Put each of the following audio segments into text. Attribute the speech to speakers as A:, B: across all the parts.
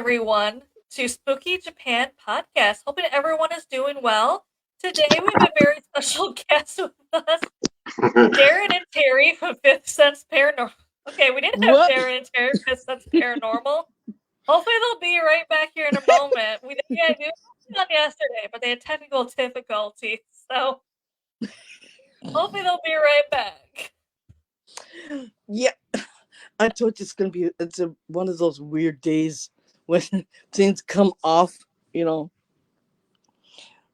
A: everyone to Spooky Japan Podcast. Hoping everyone is doing well. Today we have a very special guest with us, Darren and Terry from Fifth Sense Paranormal. Okay, we didn't have
B: What?
A: Darren and Terry from Fifth Sense Paranormal. Hopefully they'll be right back here in a moment. We knew on yesterday, but they had technical difficulties, so hopefully they'll be right back.
B: Yeah, I told you it's one of those weird days when things come off,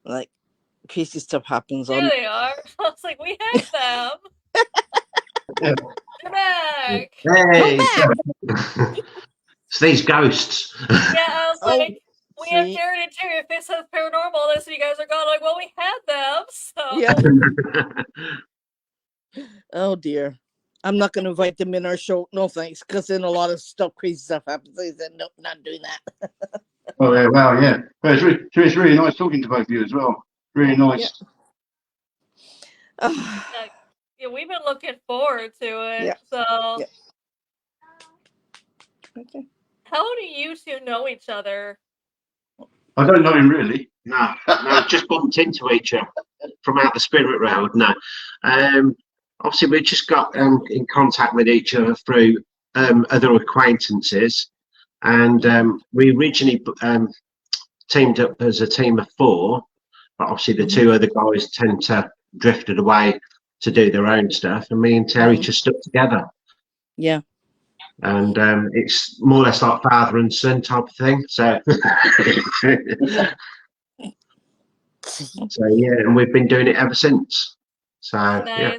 B: like crazy stuff happens
A: There
B: on.
A: they are. I was like, we have them. They're back.
C: Hey,
B: back!
C: it's these ghosts.
A: Yeah, I was
B: Oh,
A: like, we have
B: see?
A: Darren and Terry of Fifth Sense Paranormal. This, you guys are gone. Like, well, we had them, so
B: Yeah. Oh dear. I'm not gonna invite them in our show. No thanks, because then a lot of crazy stuff happens. I said, nope, not doing that.
D: Oh, yeah, wow, yeah. But it's really nice talking to both of you as well. Really nice.
A: yeah, we've been looking forward to it.
B: Yeah.
A: So,
B: Yeah. Okay.
A: How do you two know each other?
D: I don't know him really.
C: No, just bumped into each other from out the spirit realm. No, obviously we just got in contact with each other through other acquaintances, and we originally teamed up as a team of 4, but obviously the 2 other guys tend to drifted away to do their own stuff, and me and Terry just stuck together.
B: Yeah.
C: And it's more or less like father and son type of thing. So, yeah, and we've been doing it ever since. So,
A: Nice.
C: yeah.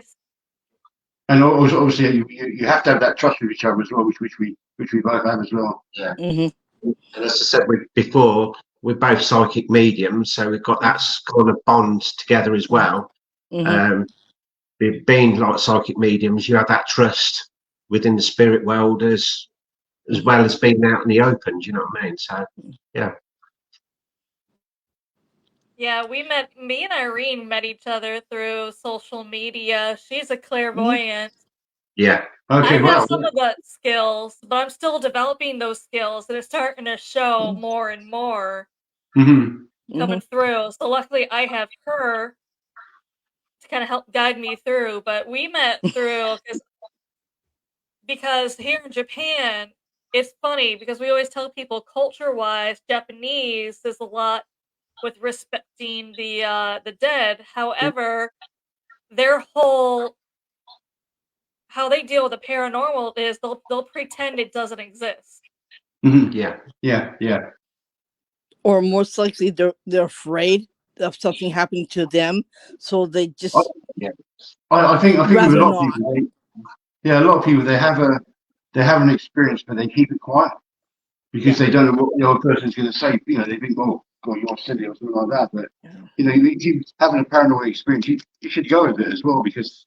D: And obviously, you have to have that trust with each other as well, which we both have as well.
C: Yeah.
B: Mm-hmm.
C: And as I said before, we're both psychic mediums, so we've got that kind of bond together as well.
B: Mm-hmm.
C: Being like psychic mediums, you have that trust within the spirit world as well as being out in the open. Do you know what I mean? So, yeah.
A: Yeah, me and Irene met each other through social media. She's a clairvoyant.
C: Yeah.
D: Okay,
A: I
D: wow.
A: have some of the skills, but I'm still developing those skills, and it's starting to show more and more coming through. So luckily I have her to kind of help guide me through, but we met through because here in Japan, it's funny because we always tell people culture-wise, Japanese is a lot with respecting the dead. However, their whole how they deal with the paranormal is they'll pretend it doesn't exist.
D: Yeah.
B: Or most likely they're afraid of something happening to them, so they just.
D: I think with a lot
B: not.
D: of people, a lot of people they have an experience, but they keep it quiet because they don't know what the other person's going to say. You know, they think, "Oh, God, you're silly" or something like that. But if you're having a paranormal experience, you should go with it as well because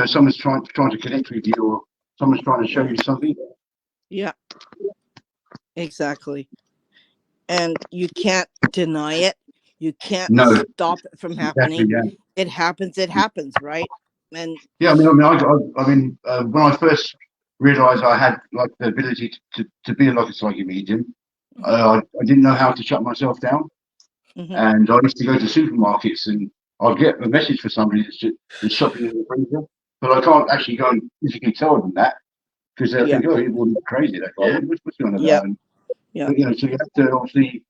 D: someone's trying to connect with you, or someone's trying to show you something.
B: Yeah, exactly. And you can't deny it. You can't stop it from happening.
D: Exactly,
B: It happens, right? And
D: I mean, when I first realized I had like the ability to be like a psychic medium, I didn't know how to shut myself down. And I used to go to supermarkets and I'd get a message for somebody that's shopping in the freezer, but I can't actually go and physically tell them that because they'll think, "Oh, it wasn't crazy, that guy. What's going on about?"
B: Yeah.
D: But, so you have to obviously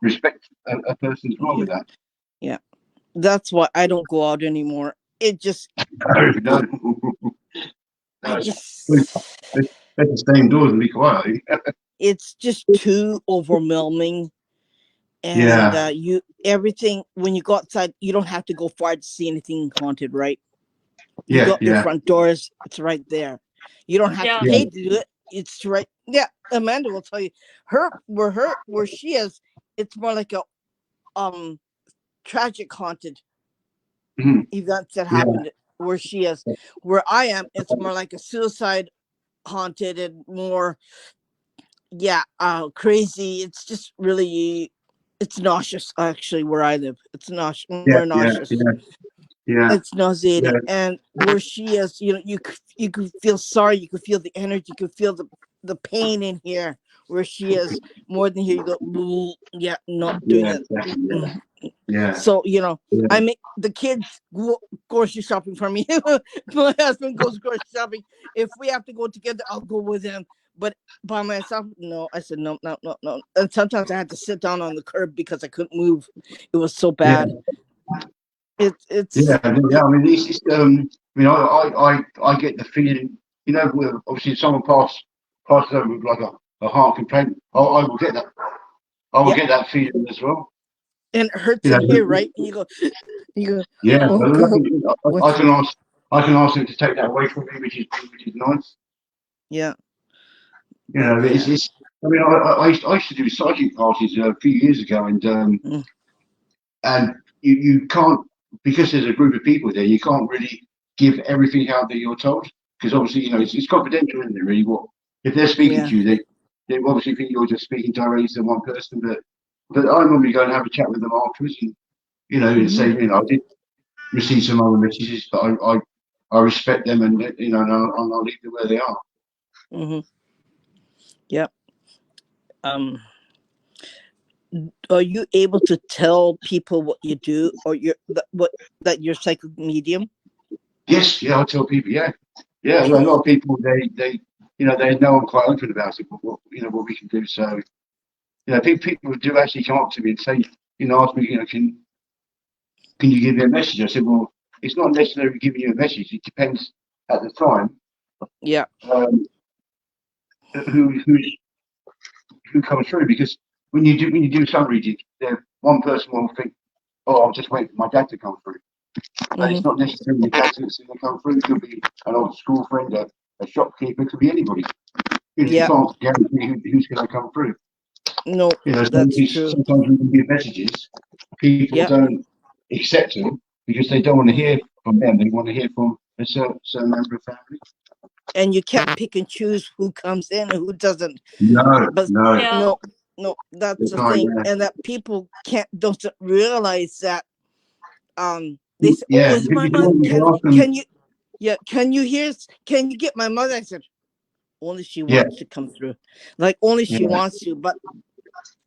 D: respect a person's role with that.
B: Yeah, that's why I don't go out anymore. It just.
D: No.
B: I just.
D: Let's stay indoors and be quiet.
B: It's just too overwhelming. And everything when you go outside, you don't have to go far to see anything haunted, right? You go up your front doors, it's right there. You don't have to pay to do it. It's right. Yeah, Amanda will tell you. Where she is, it's more like a tragic haunted events that happened where she is. Where I am, it's more like a suicide haunted and more crazy. It's just really it's nauseous actually where I live. It's nauseous.
D: Yeah.
B: It's nauseating. And where she is, you could feel sorry, you could feel the energy, you could feel the pain in here. where she is more than here. You go, yeah, not doing
D: Yeah,
B: it.
D: exactly. Yeah.
B: Mm.
D: Yeah.
B: So, you know,
D: Yeah.
B: I make the kids go grocery shopping for me. My husband goes grocery shopping. If we have to go together, I'll go with him. But by myself, no. I said no. And sometimes I had to sit down on the curb because I couldn't move. It was so bad. It's
D: Yeah. I mean, it's I mean, I get the feeling, you know, obviously if someone passes over with like a heart complaint, I will get that. I will get that feeling as well.
B: And it hurts
D: You
B: in
D: know,
B: here, right? And you go,
D: yeah.
B: oh God.
D: I can ask them to take that away from me, which is nice.
B: Yeah.
D: You know, it's. I mean, I used to do psychic parties a few years ago, and you can't, because there's a group of people there, you can't really give everything out that you're told, because obviously, you know, it's confidential, isn't it? Really, what if they're speaking to you? They obviously think you're just speaking directly to one person, but I normally go and have a chat with them afterwards, and you know, and say, you know, I did receive some other messages, but I respect them, and you know, and I'll leave them where they are.
B: Mm-hmm. Yep. Are you able to tell people what you do, or that you're psychic medium?
D: Yes, yeah, I tell people, yeah. A lot of people they you know, they know I'm quite open about it, but what you know what we can do. So you know, people do actually come up to me and say, you know, ask me, you know, can you give me a message? I said, well, it's not necessarily giving you a message. It depends at the time.
B: Yeah.
D: Who comes through, because when you do some reading, one person will think, oh, I'll just wait for my dad to come through. But it's not necessarily your dad that's going to come through. It could be an old school friend, a shopkeeper, it could be anybody. You know, you can't guarantee who's going to come through.
B: No,
D: you know,
B: that's true.
D: Sometimes we can give messages, people don't accept them because they don't want to hear from them. They want to hear from a certain member of family.
B: And you can't pick and choose who comes in and who doesn't.
D: No,
B: but
D: no.
B: No, that's the thing. And that people don't realize that they say, oh, is my mother, can you get my mother? I said, only she wants to come through, like only she wants to. But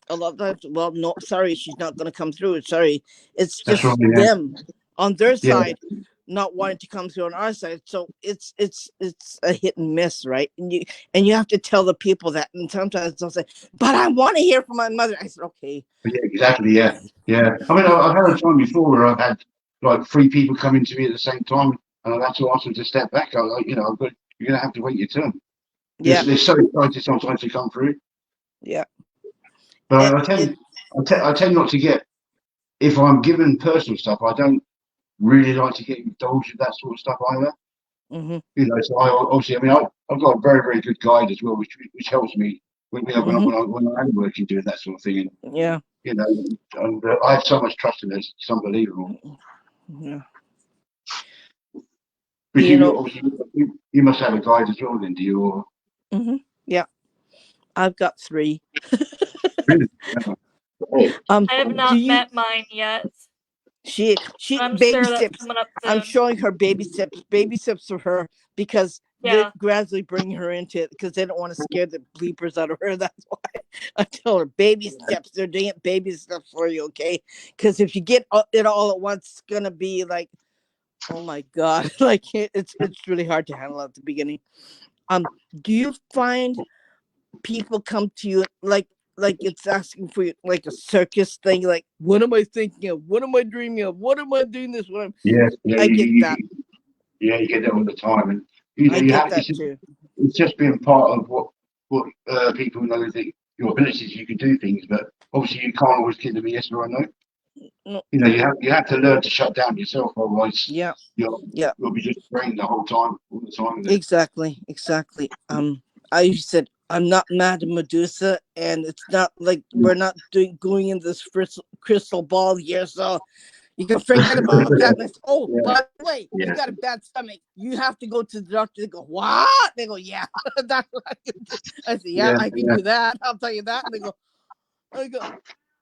B: a lot of times, well, no, sorry, she's not going to come through. Sorry, it's just them on their side not wanting to come through on our side. So it's a hit and miss, right? And you have to tell the people that. And sometimes they'll say, but I want to hear from my mother. I said, okay.
D: Yeah, exactly. Yeah. I mean, I've had a time before where I've had like 3 people coming to me at the same time, and I've had to ask them to step back. You know, you're going to have to wait your turn. Yeah, they're so excited sometimes to come through.
B: Yeah,
D: but I tend not to get, if I'm given personal stuff, I don't really like to get indulged with that sort of stuff either.
B: Mm-hmm.
D: You know, so I mean, I've got a very, very good guide as well, which helps me when I'm working doing that sort of thing. And, you know, and I have so much trust in this; it's unbelievable.
B: Yeah.
D: But you must have a guide as well, then, do you? Or...
B: Mm-hmm. Yeah, I've got 3.
D: Really?
A: I have not met mine yet.
B: She
A: I'm
B: baby
A: sure
B: steps. I'm showing her baby steps for her because they're gradually bringing her into it because they don't want to scare the bleepers out of her. That's why I tell her baby steps. They're doing baby steps for you, okay? Because if you get it all at once, it's gonna be like, oh my God, like it's really hard to handle at the beginning. Do you find people come to you like it's asking for like a circus thing, like what am I thinking of, what am I dreaming of, what am I doing this one? I get that.
D: Yeah, you get that all the time, and you know,
B: I get that too.
D: It's just being part of what people know that your abilities, you can do things, but obviously you can't always give them a yes or a no.
B: No.
D: You know, you have to learn to shut down yourself, otherwise you'll be just brain the whole time, all the time.
B: Exactly. I said I'm not Madame Medusa, and it's not like we're not going in this crystal ball here, so you can forget about that. By the way, you got a bad stomach. You have to go to the doctor. They go, what? They go, yeah. That's what I can do. I say, I can do that. I'll tell you that. And I go,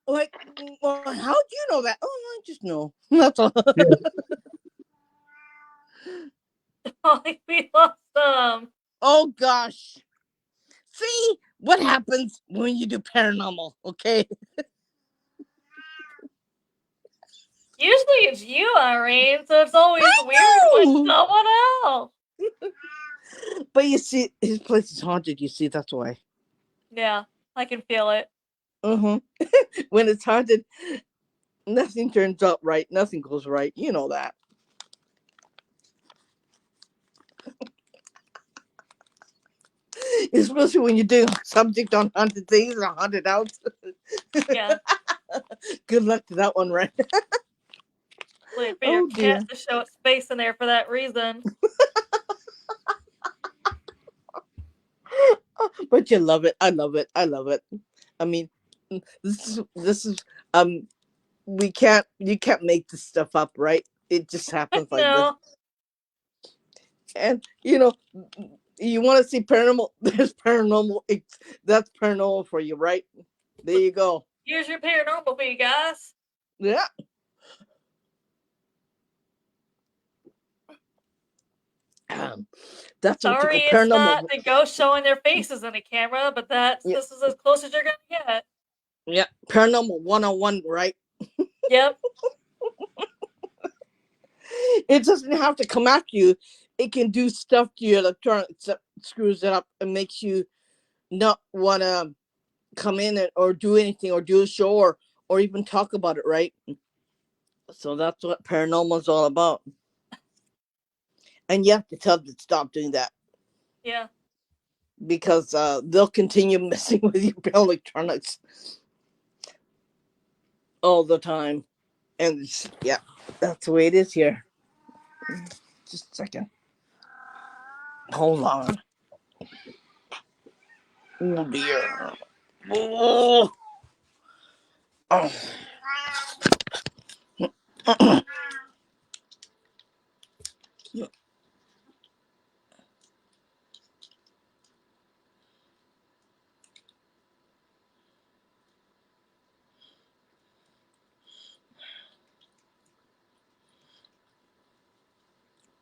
B: like, well, how do you know that? Oh, I just know. That's all.
A: We lost them.
B: Oh gosh. See, what happens when you do paranormal, okay?
A: Usually it's you, Irene, so it's always weird when someone else.
B: But you see, his place is haunted, you see, that's why.
A: Yeah, I can feel it.
B: When it's haunted, nothing turns out right, nothing goes right. You know that. Especially when you're doing subject on haunted things or haunted house.
A: Yeah.
B: Good luck to that one, right?
A: Wait for your cat to show its face in there for that reason.
B: But you love it. I love it. I love it. I mean, this is you can't make this stuff up, right? It just happens like this. And you know, you want to see paranormal, there's paranormal, that's paranormal for you, right? There you go.
A: Here's your paranormal for you guys.
B: Yeah. That's
A: sorry
B: what paranormal.
A: It's not the ghost showing their faces in the camera, but this is as close as you're gonna get.
B: Yeah, paranormal 101, right?
A: Yep.
B: It doesn't have to come after you. It can do stuff to your electronics that screws it up and makes you not want to come in or do anything or do a show or even talk about it, right? So that's what paranormal is all about. And you have to tell them to stop doing that.
A: Yeah.
B: Because they'll continue messing with your electronics all the time. And yeah, that's the way it is here. Just a second. Hold on. Oh dear. Oh. Oh.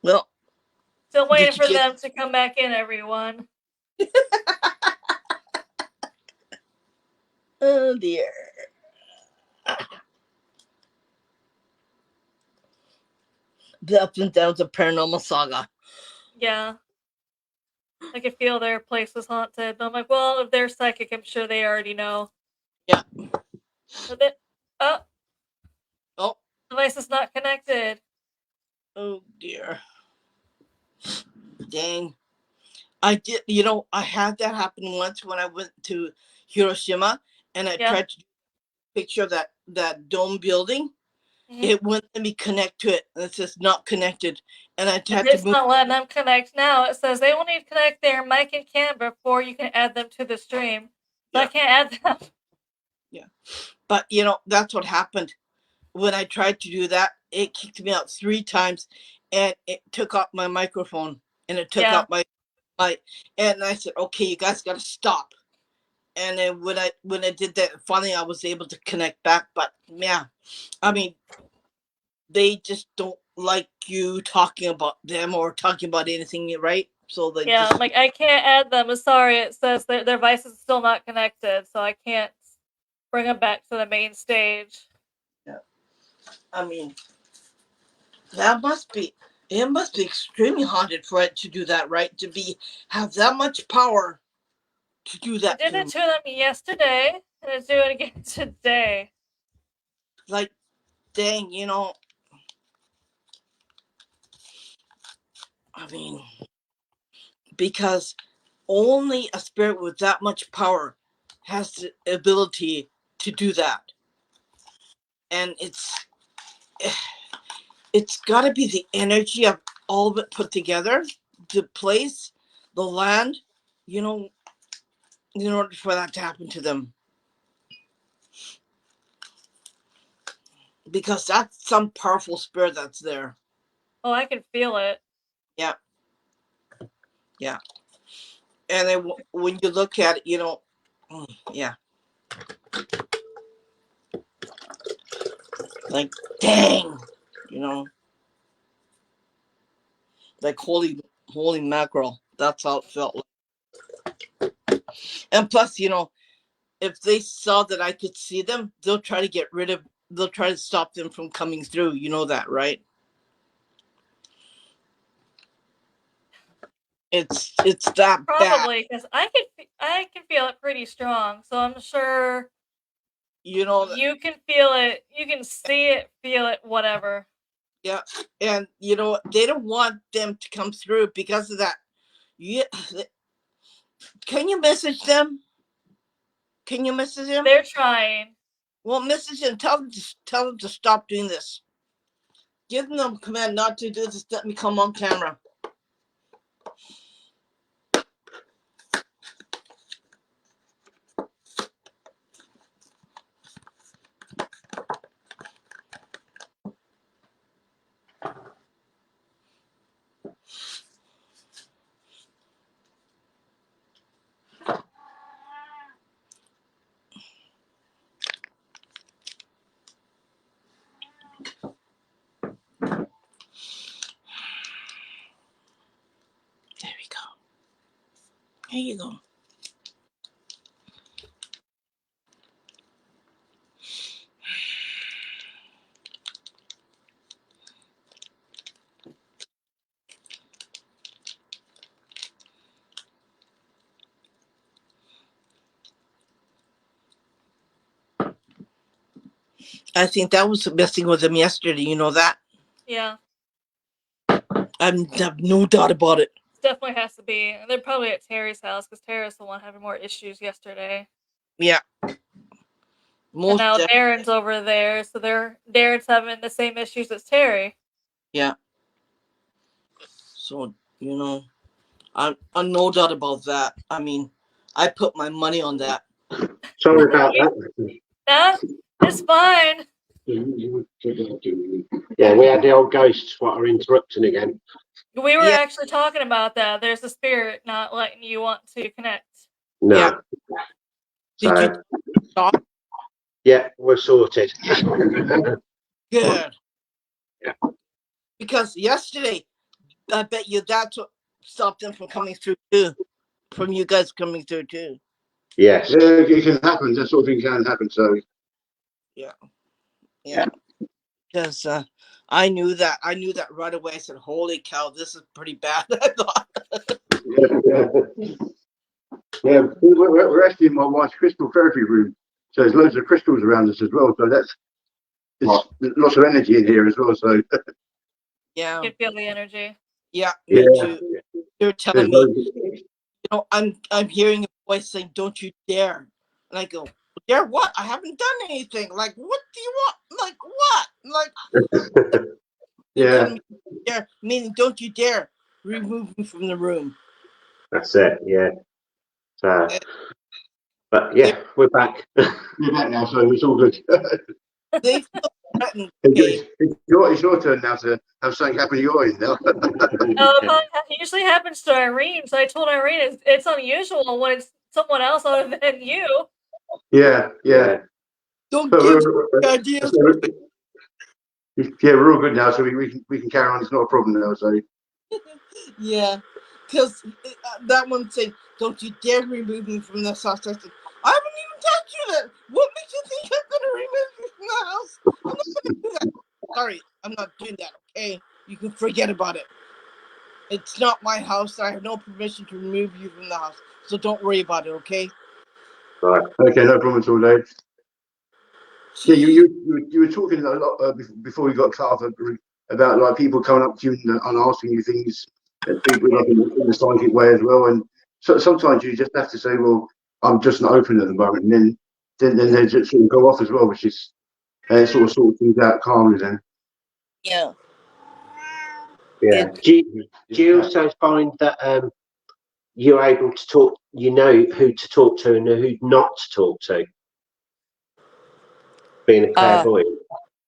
B: Well,
A: still waiting for them to come back in, everyone.
B: Oh dear. The ups and downs of Paranormal Saga.
A: Yeah. I can feel their place was haunted. But I'm like, well, if they're psychic, I'm sure they already know.
B: Yeah.
A: Oh. Device is not connected.
B: Oh dear. Dang. I did, I had that happen once when I went to Hiroshima and I tried to picture that dome building. Mm-hmm. It wouldn't let me connect to it. It says not connected. And I had to move.
A: It's not letting them connect now. It says they will need to connect their mic and camera before you can add them to the stream. So I can't add them.
B: Yeah. But, that's what happened. When I tried to do that, it kicked me out 3 times and it took off my microphone and it took out my and I said, okay, you guys got to stop. And then when I did that, finally I was able to connect back. But yeah, I mean, they just don't like you talking about them or talking about anything, right? So they
A: I'm like, I can't add them. I'm sorry. It says their device is still not connected, so I can't bring them back to the main stage.
B: Yeah, I mean, it must be extremely haunted for it to do that, right? To have that much power to do that.
A: I did it to them yesterday, and it's doing it again today.
B: Like, dang, I mean, because only a spirit with that much power has the ability to do that. And it's got to be the energy of all of it put together, the place, the land, in order for that to happen to them. Because that's some powerful spirit that's there.
A: Oh, I can feel it.
B: Yeah. Yeah. And then when you look at it, yeah. Like, dang, like holy mackerel. That's how it felt like. And plus, if they saw that I could see them, they'll try to stop them from coming through. You know that, right? It's that bad.
A: Probably because I can feel it pretty strong. So I'm sure you can feel it. You can see it, feel it, whatever.
B: Yeah, and they don't want them to come through because of that. Yeah, can you message them? Can you message them?
A: They're trying.
B: Well, message them. Tell them to stop doing this. Give them a command not to do this. Let me come on camera. There we go. Here you go. I think that was messing with them yesterday. You know that?
A: Yeah.
B: I have no doubt about it.
A: Definitely has to be. And they're probably at Terry's house because Terry's the one having more issues yesterday.
B: Yeah.
A: And now Darren's over there, so Darren's having the same issues as Terry.
B: Yeah. So I'm no doubt about that. I mean, I put my money on that.
C: Sorry about that.
A: No, it's fine.
C: Yeah, we had the old ghosts what are interrupting again.
A: We were actually talking about that. There's a spirit not letting you want to connect.
C: No.
B: Yeah.
C: So,
B: did you stop?
C: Yeah, we're sorted.
B: Good.
C: Yeah.
B: Because yesterday, I bet you that's what stopped them from coming through too. From you guys coming through too.
C: Yes.
D: Yeah, it can happen. That sort of thing can happen. So.
B: Yeah. Because I knew that right away. I said, "Holy cow, this is pretty bad." I thought.
D: Yeah, we're actually in my wife's crystal therapy room, so there's loads of crystals around us as well. So there's lots of energy in here as well. So
B: Yeah,
A: you can feel the energy.
B: Yeah, me too. They're telling me, I'm hearing a voice saying, "Don't you dare!" And I go, "Dare what? I haven't done anything. Like, what do you want? Like what? Like,
D: yeah,
B: dare, meaning don't you dare remove me from the room."
C: That's it. Yeah. So, but yeah, we're back.
D: We're back now, so it's all good.
B: They feel threatened.
D: It's your turn now to have something happen to your end now.
A: It usually happens to Irene, so I told Irene it's unusual when it's someone else other than you.
D: Yeah.
B: Don't give ideas.
D: Yeah, we're all good now, so we can carry on. It's not a problem now. So
B: Yeah, because that one saying, "Don't you dare remove me from this house." I said, "I haven't even touched you then. What makes you think I'm going to remove you from the house? I'm not going to do that. Sorry, I'm not doing that, okay? You can forget about it. It's not my house. I have no permission to remove you from the house. So don't worry about it, okay?"
D: Right. Okay, no problem at all, Dave. Yeah, you were talking a lot before we got cut off about like people coming up to you and asking you things, people like in the psychic way as well. And so sometimes you just have to say, "Well, I'm just not open at the moment," and then they just sort of go off as well, which is sort of things out calmly then.
B: Yeah.
C: Yeah. Do you also find that you're able to talk? You know who to talk to and who not to talk to. Being a clairvoyant.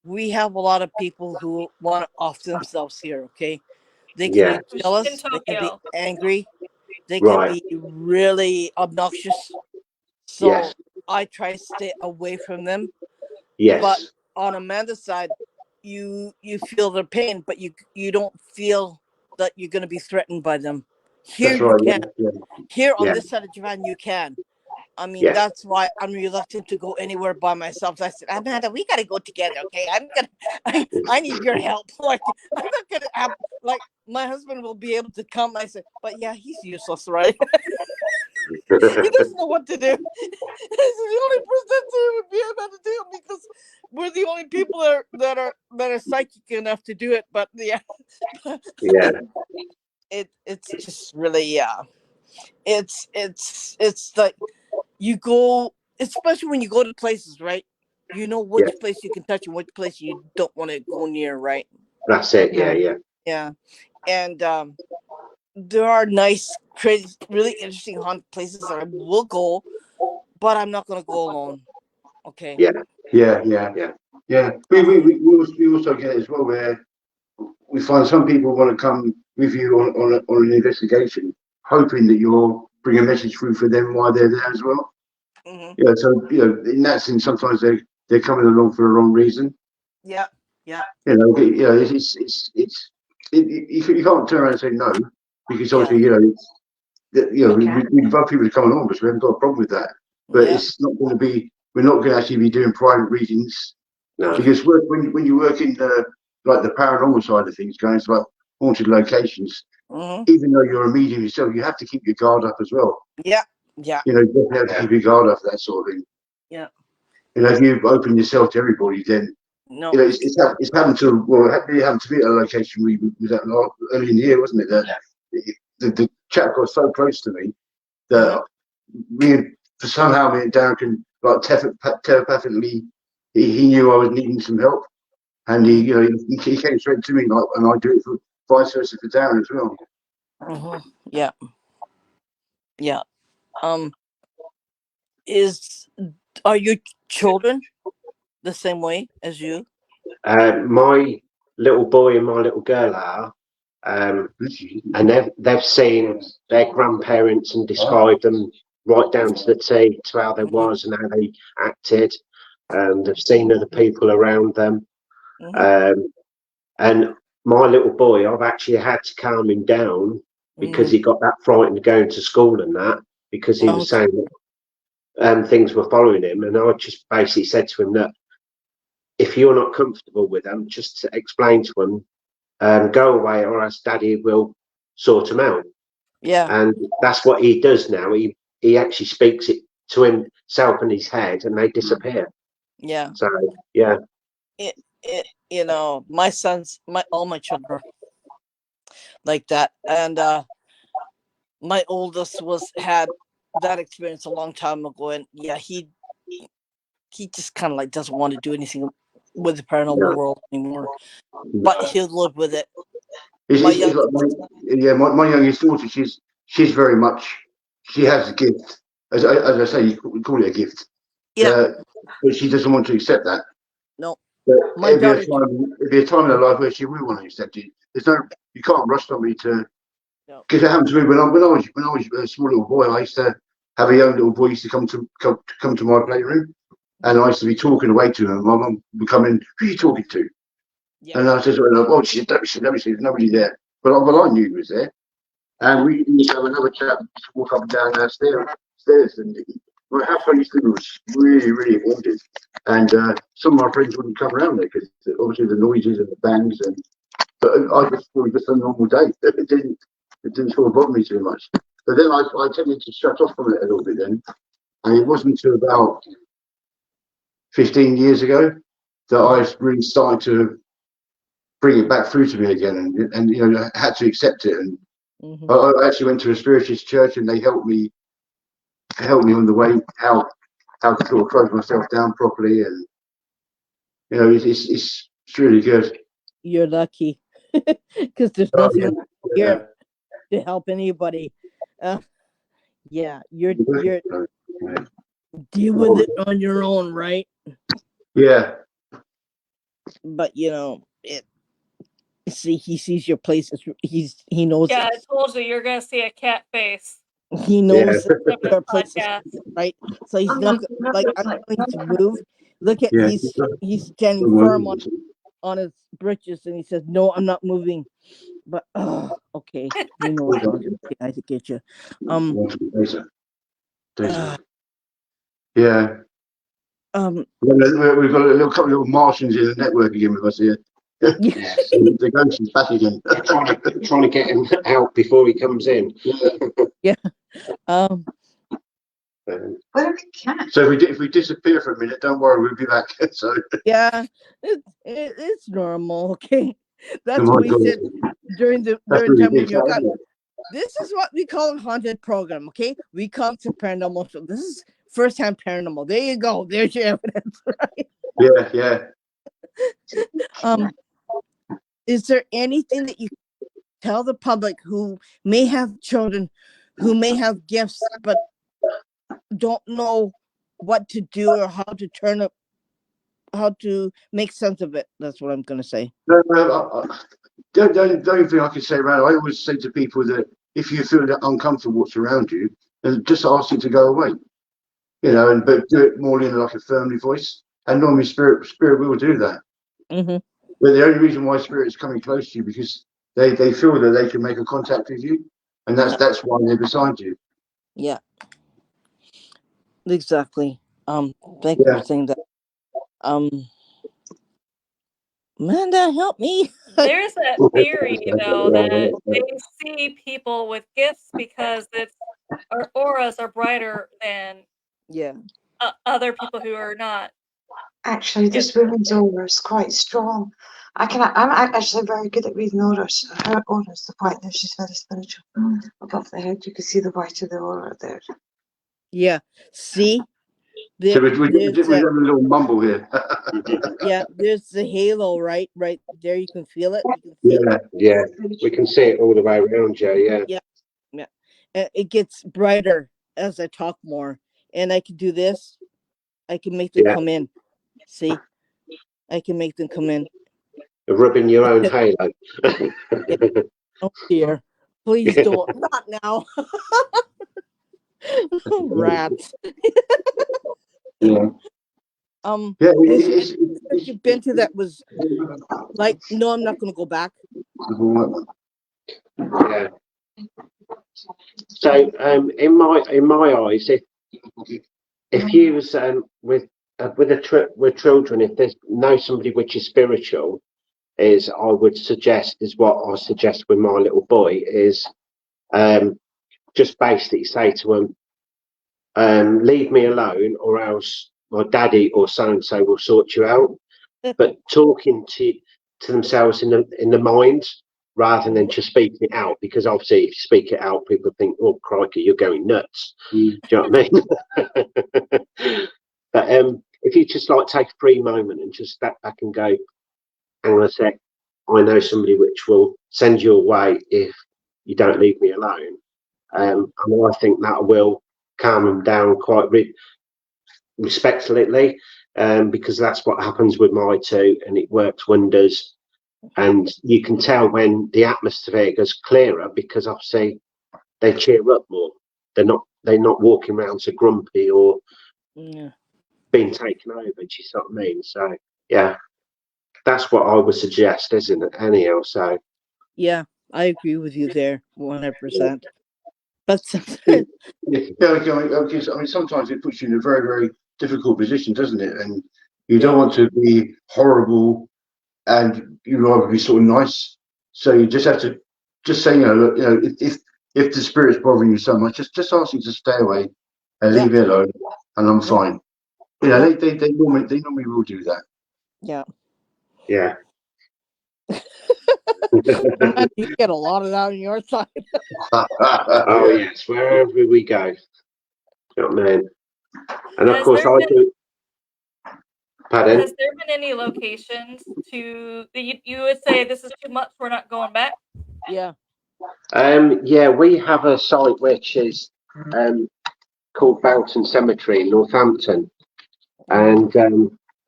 B: We have a lot of people who want to off themselves here, okay? They can be jealous, they can be angry, they can be really obnoxious. So I try to stay away from them.
C: Yes.
B: But on Amanda's side, you feel their pain, but you don't feel that you're going to be threatened by them. Here you can. Here on this side of Japan, you can. I mean, that's why I'm reluctant to go anywhere by myself. So I said, Amanda, we got to go together, okay? I need your help. Like, I'm not gonna have, like, my husband will be able to come. I said, but yeah, he's useless, right? He doesn't know what to do. The only person that would be able to do it because we're the only people that are psychic enough to do it. But yeah, it's just really it's like you go, especially when you go to places, right? You know which place you can touch and which place you don't want to go near, right?
C: That's it. Yeah.
B: And there are nice, crazy, really interesting haunted places that I will go, but I'm not going to go alone. Okay.
D: Yeah. We also get it as well where we find some people want to come with you on an investigation, hoping that you'll bring a message through for them while they're there as well.
B: Mm-hmm.
D: Yeah. So in that sense, sometimes they're coming along for the wrong reason.
B: Yeah.
D: You can't turn around and say no, because obviously we'd love people to come along, but we haven't got a problem with that. But it's not going to be. We're not going to actually be doing private readings, because when you work in the paranormal side of things, going to like haunted locations, even though you're a medium yourself, you have to keep your guard up as well.
B: Yeah.
D: You definitely have to keep your guard up for that sort of thing.
B: Yeah.
D: If you open yourself to everybody, then it's happened to it happened to me at a location we was at early in the year, wasn't it? The chap got so close to me that somehow me and Darren can like telepathically, he knew I was needing some help, and he came straight to me, like, and I do it for vice versa for Darren as well.
B: Yeah. Are your children the same way as you?
C: My little boy and my little girl are, and they've seen their grandparents and described them right down to the T, to how they was and how they acted. They've seen other people around them, and my little boy, I've actually had to calm him down because he got that frightened going to school and that, because he was saying that things were following him, and I just basically said to him that if you're not comfortable with them, just to explain to them, go away, or else Daddy will sort them out.
B: Yeah.
C: And that's what he does now. He actually speaks it to himself in his head, and they disappear.
B: Yeah.
C: So yeah.
B: My sons, all my children like that, and my oldest had that experience a long time ago, and he just kind of like doesn't want to do anything with the paranormal world anymore, but he'll live with it.
D: My youngest daughter, she's very much, she has a gift, as I say, we call it a gift. But she doesn't want to accept that.
B: No.
D: But it'll be a time in her life where she will want to accept it. You can't rush somebody to. Because it happened to me when I was a small little boy. I used to have a young little boy used to come to my playroom, and I used to be talking away to him. My mum would come in. Who are you talking to? Yeah. And I said, she said, there's nobody there. But I knew he was there. And we used to have another chap walk up and down our stairs, and my house I used to was really, really haunted. And some of my friends wouldn't come around there because obviously the noises and the bangs, but I just thought it was just a normal day. It didn't sort of bother me too much. But then I tended to shut off from it a little bit then. And it wasn't until about 15 years ago that I really started to bring it back through to me again, and I had to accept it. And I actually went to a spiritualist church, and they helped me on the way how to sort of close myself down properly, and it's really good.
B: You're lucky because there's nothing here to help anybody. You're deal with it on your own, right?
D: Yeah.
B: But see, he sees your places. He knows.
A: Yeah, I told you you're gonna see a cat face.
B: He knows your places, right? So he's not like, I'm going to move. Look at he's standing firm on his britches, and he says, "No, I'm not moving." But okay, he knows. I get you.
D: Yeah. We've got a little couple of little Martians in the network again with us here.
B: Yeah.
D: So the ghost is back again.
C: trying to get him out before he comes in.
B: Yeah.
D: So if we disappear for a minute, don't worry, we'll be back. So
B: Yeah, it's normal. Okay, that's
D: oh
B: what
D: my
B: we
D: God.
B: said during the
D: That's
B: time
D: really
B: when
D: big,
B: you got.
D: isn't it?
B: This is what we call a haunted program. Okay, we call it a paranormal show. This is first-hand paranormal. There you go. There's your evidence, right?
D: Yeah.
B: Is there anything that you tell the public who may have children, who may have gifts, but don't know what to do or how to turn up, how to make sense of it? That's what I'm going to say.
D: The only thing I can say around it, I always say to people that if you feel that uncomfortable what's around you, then just ask it to go away. You know, but do it more in like a firmly voice. And normally spirit will do that.
B: Mm-hmm.
D: But the only reason why spirit is coming close to you because they feel that they can make a contact with you, and that's why they're beside you.
B: Yeah. Exactly. Thank you for saying that. Amanda, help me.
A: There's that theory, though, that they see people with gifts because our auras are brighter than other people who are not.
E: Actually, this woman's aura is quite strong. I'm actually very good at reading auras. Her aura is the white there. She's very spiritual. Above the head, you can see the white of the aura there.
B: Yeah. See?
D: So we have a little mumble here.
B: Yeah, there's the halo right there. You can feel it.
C: Yeah. We can see it all the way around you.
B: Yeah. And it gets brighter as I talk more, and I can do this. I can make them come in. See, I can make them come in.
C: Rubbing your own halo.
B: Oh dear, please don't. Not now. Rats.
D: Yeah.
B: You've been to that was like, no, I'm not going to go back.
C: Yeah. So, in my eyes, if you was with children, if there's know somebody which is spiritual, I would suggest with my little boy is just basically say to him, leave me alone, or else my daddy or so and so will sort you out. But talking to themselves in the mind rather than just speaking it out, because obviously if you speak it out, people think, "Oh crikey, you're going nuts." Do you know what I mean? But if you just like take a free moment and just step back and go, "Hang on a sec, I know somebody which will send you away if you don't leave me alone," and I think that will calm them down quite respectfully, because that's what happens with my two, and it works wonders. And you can tell when the atmosphere goes clearer because obviously they cheer up more. They're not walking around so grumpy or being taken over. Do you see what I mean? So yeah, that's what I would suggest, isn't it? Anyhow, so
B: yeah, I agree with you there, 100%. But
D: I mean, sometimes it puts you in a very, very difficult position, doesn't it? And you don't want to be horrible, and you'd rather be sort of nice. So you just have to just say, look, if the spirit's bothering you so much, just ask you to stay away and leave it alone, and I'm fine. They normally will do that.
B: Yeah. You get a lot of that on your side.
C: Oh yes, wherever we go. You know what I mean? And of course I do. Pardon?
A: Has there been any locations you would say this is too much, we're not going back?
B: Yeah.
C: Yeah, we have a site which is called Boughton Cemetery in Northampton, and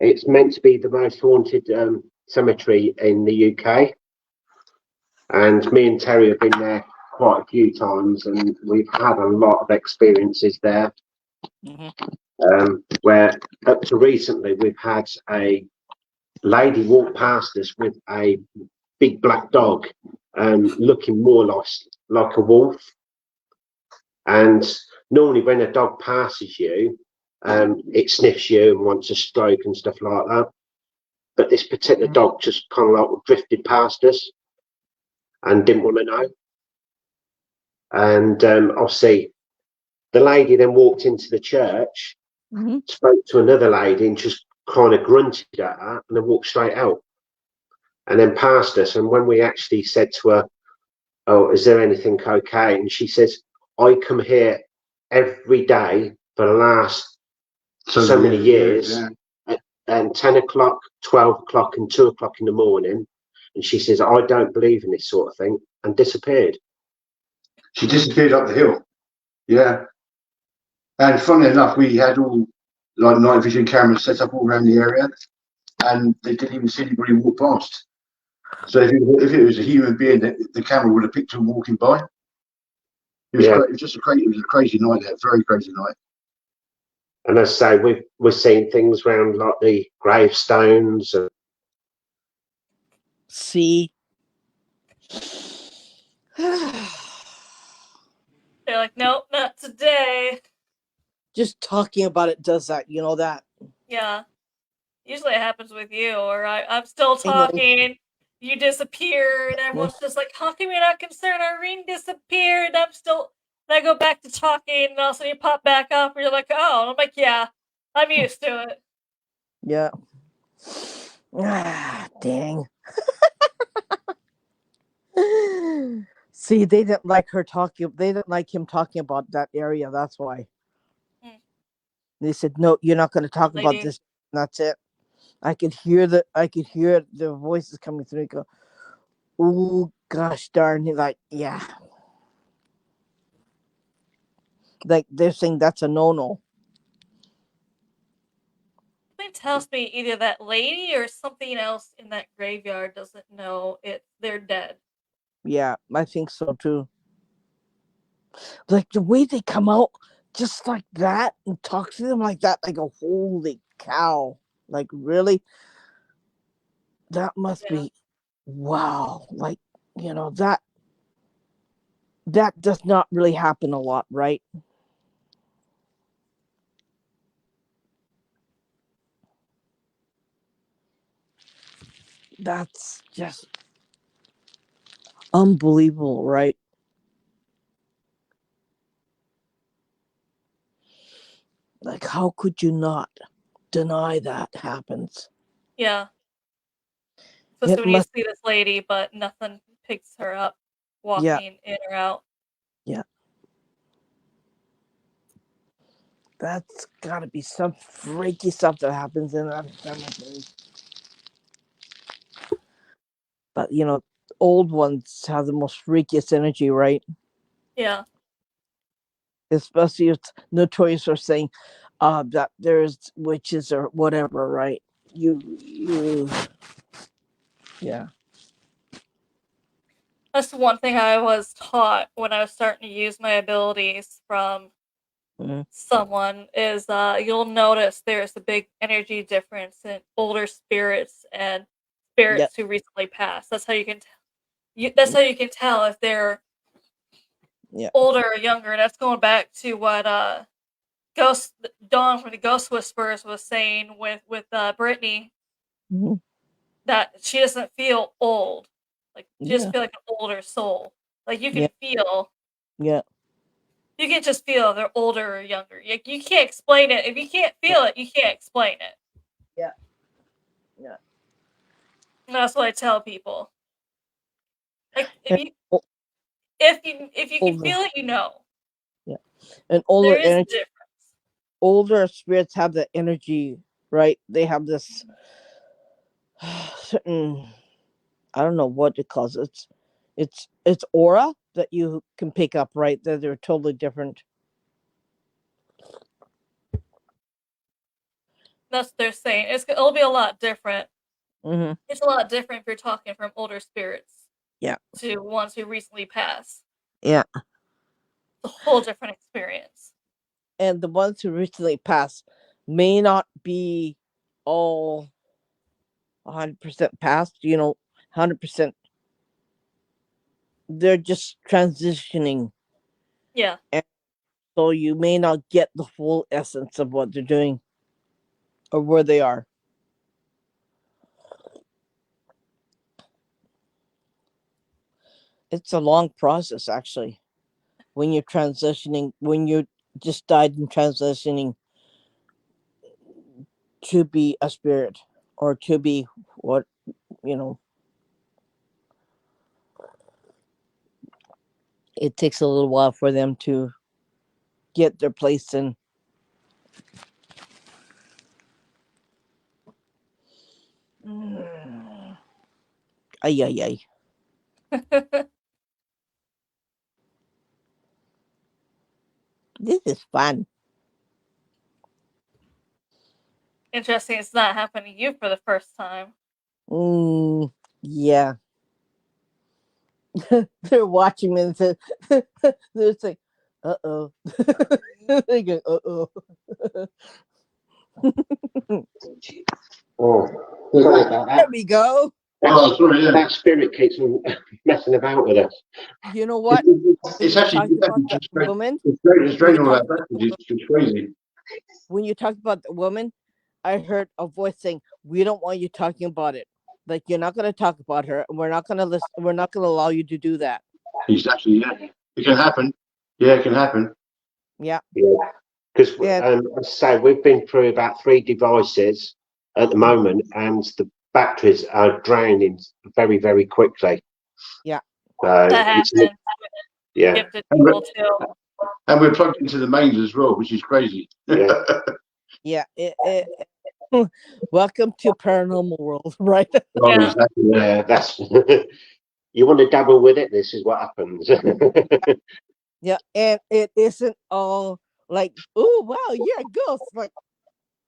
C: it's meant to be the most haunted cemetery in the UK. And me and Terry have been there quite a few times, and we've had a lot of experiences there. Where up to recently we've had a lady walk past us with a big black dog, looking more like a wolf. And normally when a dog passes you, it sniffs you and wants a stroke and stuff like that. But this particular dog just kind of like drifted past us and didn't want to know. And obviously, the lady then walked into the church, spoke to another lady, and just kind of grunted at her, and then walked straight out, and then past us. And when we actually said to her, "Oh, is there anything okay?" and she says, "I come here every day for the last so many years, and 10 o'clock, 12 o'clock, and 2 o'clock in the morning." And she says, "I don't believe in this sort of thing," and disappeared.
D: She disappeared up the hill. Yeah. And funnily enough, we had all like night vision cameras set up all around the area, and they didn't even see anybody walk past. So if it was a human being, the camera would have picked them walking by. It was, it was just a crazy night there, very crazy night.
C: And as I say, we're seeing things around like the gravestones.
B: See.
A: They're like, nope, not today.
B: Just talking about it does that, you know that.
A: Yeah. Usually it happens with you, or I'm still talking, you disappear, and everyone's just like, how come you're not concerned? Our ring disappeared. And I go back to talking, and all of a sudden you pop back up, and you're like, oh. And I'm like, yeah, I'm used to it.
B: Yeah. Ah, dang. See, they didn't like her talking. They didn't like him talking about that area. That's why. They said, "No, you're not going to talk about this." That's it. I could hear the voices coming through. And go, oh gosh darn! He's like, yeah. Like they're saying that's a no-no.
A: Something tells me either that lady or something else in that graveyard doesn't know they're dead.
B: Yeah, I think so too. Like the way they come out just like that and talk to them like that, I go, holy cow. Like really? That must be wow. Like, you know, that does not really happen a lot, right? That's just unbelievable, right? Like, how could you not deny that happens?
A: Yeah. Especially when you see this lady, but nothing picks her up walking in or out.
B: Yeah. That's got to be some freaky stuff that happens in that cemetery. But, you know, old ones have the most freakiest energy, right?
A: Yeah.
B: Especially it's notorious for saying that there's witches or whatever, right? Yeah.
A: That's the one thing I was taught when I was starting to use my abilities from someone is you'll notice there's a big energy difference in older spirits and spirits who recently passed. That's how you can that's how you can tell if they're older or younger. And that's going back to what Dawn from the Ghost Whisperers was saying with Brittany, that she doesn't feel old. Like she just feel like an older soul. Like you can feel.
B: Yeah.
A: You can just feel if they're older or younger. You can't explain it. If you can't feel it, you can't explain it.
B: Yeah. Yeah.
A: And that's what I tell people. Like if you can feel it, you know.
B: Yeah. And older
A: there is
B: energy,
A: a difference.
B: Older spirits have the energy, right? They have this certain, I don't know what it calls it. It's aura that you can pick up, right? That they're totally different.
A: That's what they're saying. It'll be a lot different.
B: Mm-hmm.
A: It's a lot different if you're talking from older spirits.
B: Yeah.
A: To ones who recently passed.
B: Yeah.
A: It's a whole different experience.
B: And the ones who recently passed may not be all 100% past, 100%. They're just transitioning.
A: Yeah.
B: So you may not get the full essence of what they're doing or where they are. It's a long process, actually. When you're transitioning, when you just died and transitioning to be a spirit or to be what, it takes a little while for them to get their place in. Ay, ay, ay. This is fun.
A: Interesting. It's not happening to you for the first time.
B: Yeah. They're watching me and say, they're saying, uh-oh. They go, uh-oh.
C: Oh, sorry about
B: There
C: that.
B: we go.
C: That spirit keeps on messing about with us.
B: You know what?
D: It's actually
B: about that woman.
D: It's draining all that back. It's crazy.
B: When you talk about the woman, I heard a voice saying, "We don't want you talking about it. Like you're not going to talk about her, and we're not going to listen. We're not going to allow you to do that."
D: Exactly. Yeah, it can happen. Yeah, it can happen.
B: Yeah.
C: Because as I say, we've been through about 3 devices at the moment, and the batteries are draining very, very quickly.
B: Yeah.
A: That happens.
C: Yeah.
A: Gifted people too.
D: And we're plugged into the mains as well, which is crazy.
B: Yeah. Welcome to paranormal world, right?
D: Oh,
A: Yeah.
D: exactly.
C: Yeah, that's you want to dabble with it. This is what happens.
B: Yeah, and it isn't all like, "Oh wow, yeah, ghosts." Like,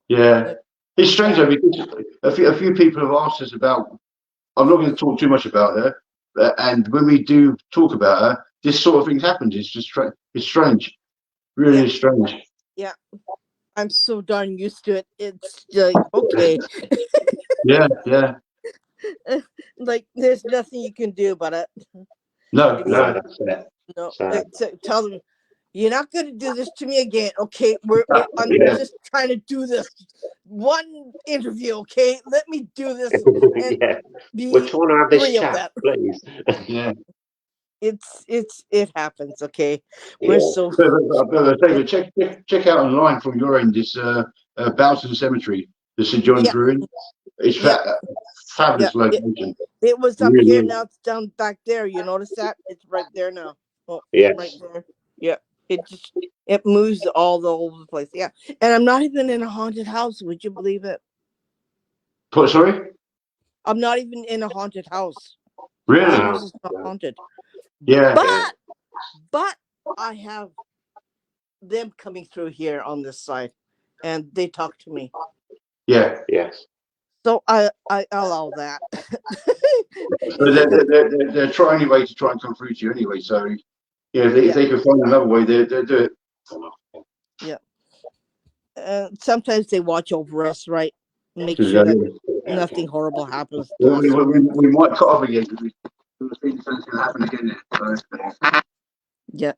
D: yeah, it's strange though, because a few people have asked us about. I'm not going to talk too much about her, and when we do talk about her, this sort of thing happens. It's just it's strange, really is strange.
B: Yeah, I'm so darn used to it. It's like, okay.
D: Yeah.
B: Like there's nothing you can do about it.
D: No,
C: that's it.
B: No,
C: So,
B: tell them you're not going to do this to me again. Okay, I'm just trying to do this one interview. Okay, let me do this. And
C: we're trying to have this chat, please.
D: Yeah.
B: It happens. Okay, we're so.
D: David, check out online from your end this Bowson Cemetery, the St. John's Ruin. It's fabulous location.
B: It was up
D: really
B: here,
D: is.
B: now it's down back there. You notice that? It's right there now. Oh,
C: yes.
B: Right there. Yeah. It moves all over the place. Yeah. And I'm not even in a haunted house. Would you believe it?
D: Sorry?
B: I'm not even in a haunted house.
D: Really?
B: The house is not haunted.
D: Yeah.
B: But I have them coming through here on this side, and they talk to me.
D: Yeah.
C: Yes.
B: So I allow that.
D: So they're trying anyway to try and come through to you anyway. So if they can find another way, they'll do it.
B: Yeah. Sometimes they watch over us, right? Make sure that nothing horrible happens to us.
D: We might cut off again because we think something's going to happen again.
B: Yeah.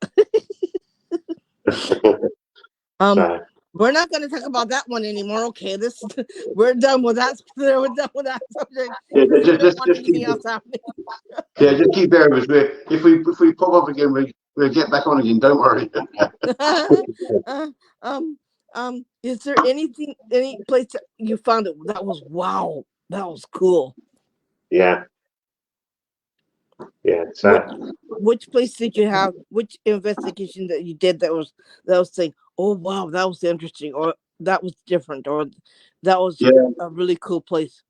C: So,
B: we're not going to talk about that one anymore. Okay, we're done with that. We're done with that subject.
D: Just keep bearing with us. If we pop up again, we'll get back on again. Don't worry.
B: Is there any place that you found that was wow? That was cool.
C: Yeah. So,
B: which place did you have? Which investigation that you did that was saying, "Oh wow, that was interesting," or that was different, or that was a really cool place?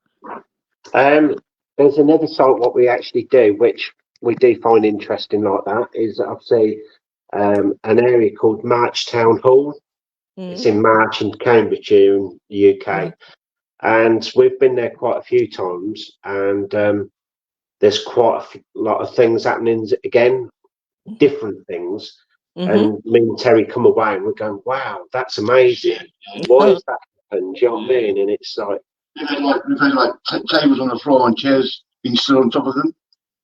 C: There's another site what we actually do, which we do find interesting like that, is obviously an area called March Town Hall. Mm-hmm. It's in March in Cambridgeshire in the UK. Mm-hmm. And we've been there quite a few times, and there's quite a lot of things happening again, different things. Mm-hmm. And me and Terry come away and we're going, wow, that's amazing. Why is that happened? Do you know what I mean? And it's like,
D: we've had like tables on the floor and chairs being stood on top of them,